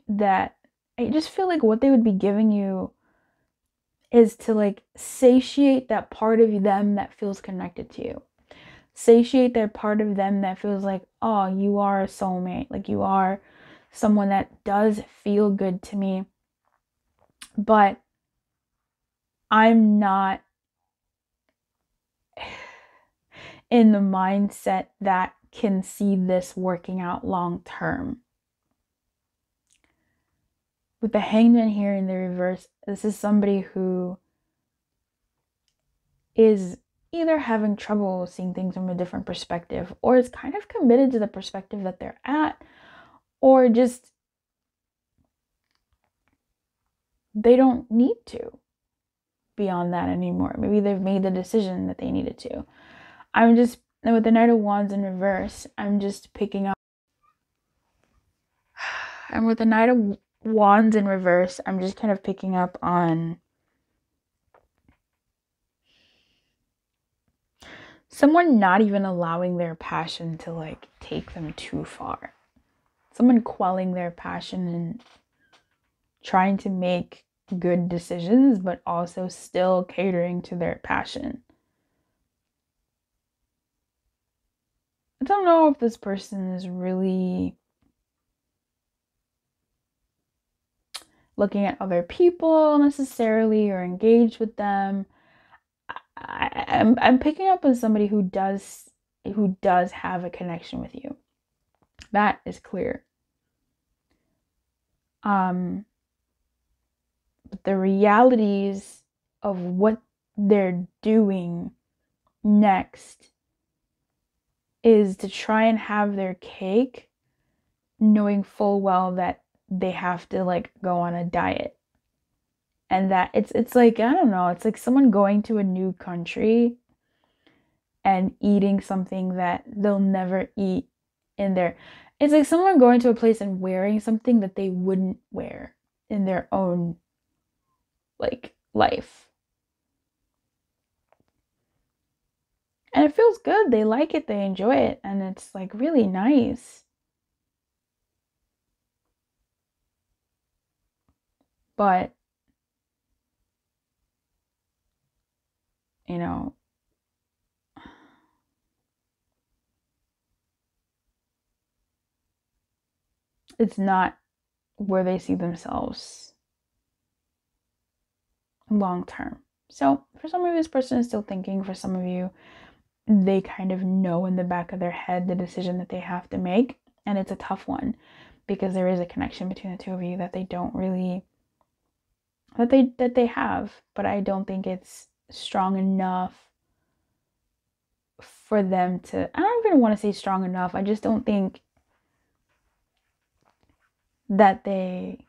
that, I just feel like what they would be giving you is to like satiate that part of them that feels connected to you. Satiate that part of them that feels like, oh, you are a soulmate. Like, you are someone that does feel good to me. But I'm not in the mindset that can see this working out long term. With the Hangman here in the reverse, this is somebody who is either having trouble seeing things from a different perspective, or is kind of committed to the perspective that they're at, or just they don't need to beyond that anymore. Maybe they've made the decision that they needed to. With the Knight of Wands in reverse, I'm just picking up. And with the Knight of Wands in reverse, I'm just kind of picking up on someone not even allowing their passion to like take them too far. Someone quelling their passion and trying to make good decisions, but also still catering to their passion. I don't know if this person is really looking at other people necessarily or engaged with them. I'm picking up on somebody who does have a connection with you. That is clear. But the realities of what they're doing next is to try and have their cake, knowing full well that they have to like go on a diet. And that it's like, I don't know, it's like someone going to a new country and eating something that they'll never eat in their, it's like someone going to a place and wearing something that they wouldn't wear in their own like life. And it feels good. They like it, they enjoy it, and it's like really nice. But you know, it's not where they see themselves long term. So for some of you, this person is still thinking. For some of you, they kind of know in the back of their head the decision that they have to make. And it's a tough one because there is a connection between the two of you that they don't really, that they have, but I don't think it's strong enough for them to, I don't even want to say strong enough. I just don't think that they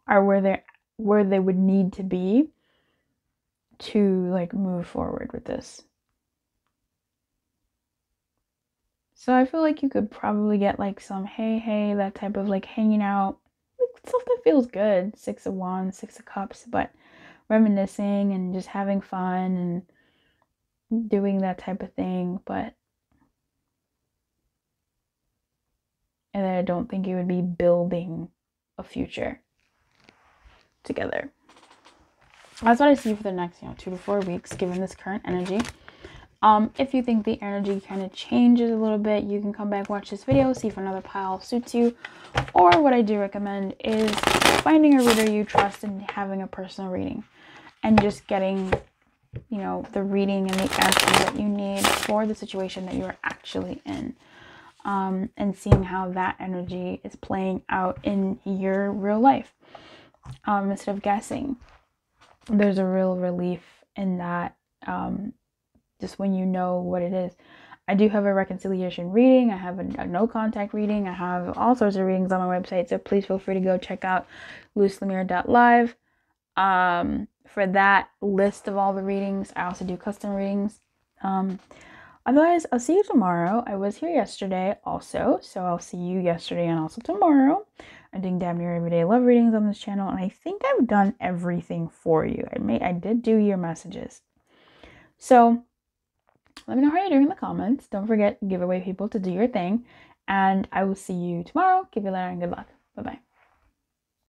are where they would need to be to like move forward with this. So I feel like you could probably get like some hey, that type of like hanging out, like stuff that feels good. 6 of Wands, 6 of Cups, but reminiscing and just having fun and doing that type of thing. But and I don't think you would be building a future together. That's what I see for the next 2 to 4 weeks, given this current energy. If you think the energy kind of changes a little bit, you can come back, watch this video, see if another pile suits you. Or what I do recommend is finding a reader you trust and having a personal reading. And just getting, the reading and the answers that you need for the situation that you're actually in. And seeing how that energy is playing out in your real life. Instead of guessing. There's a real relief in that. Just when you know what it is. I do have a reconciliation reading. I have a no contact reading. I have all sorts of readings on my website. So please feel free to go check out Lumiere.live. For that list of all the readings. I also do custom readings. Otherwise, I'll see you tomorrow. I was here yesterday also. So I'll see you yesterday and also tomorrow. I'm doing damn near everyday love readings on this channel. And I think I've done everything for you. I did do your messages. So let me know how you're doing in the comments. Don't forget, giveaway people, to do your thing. And I will see you tomorrow. Keep your light on. Good luck. Bye-bye.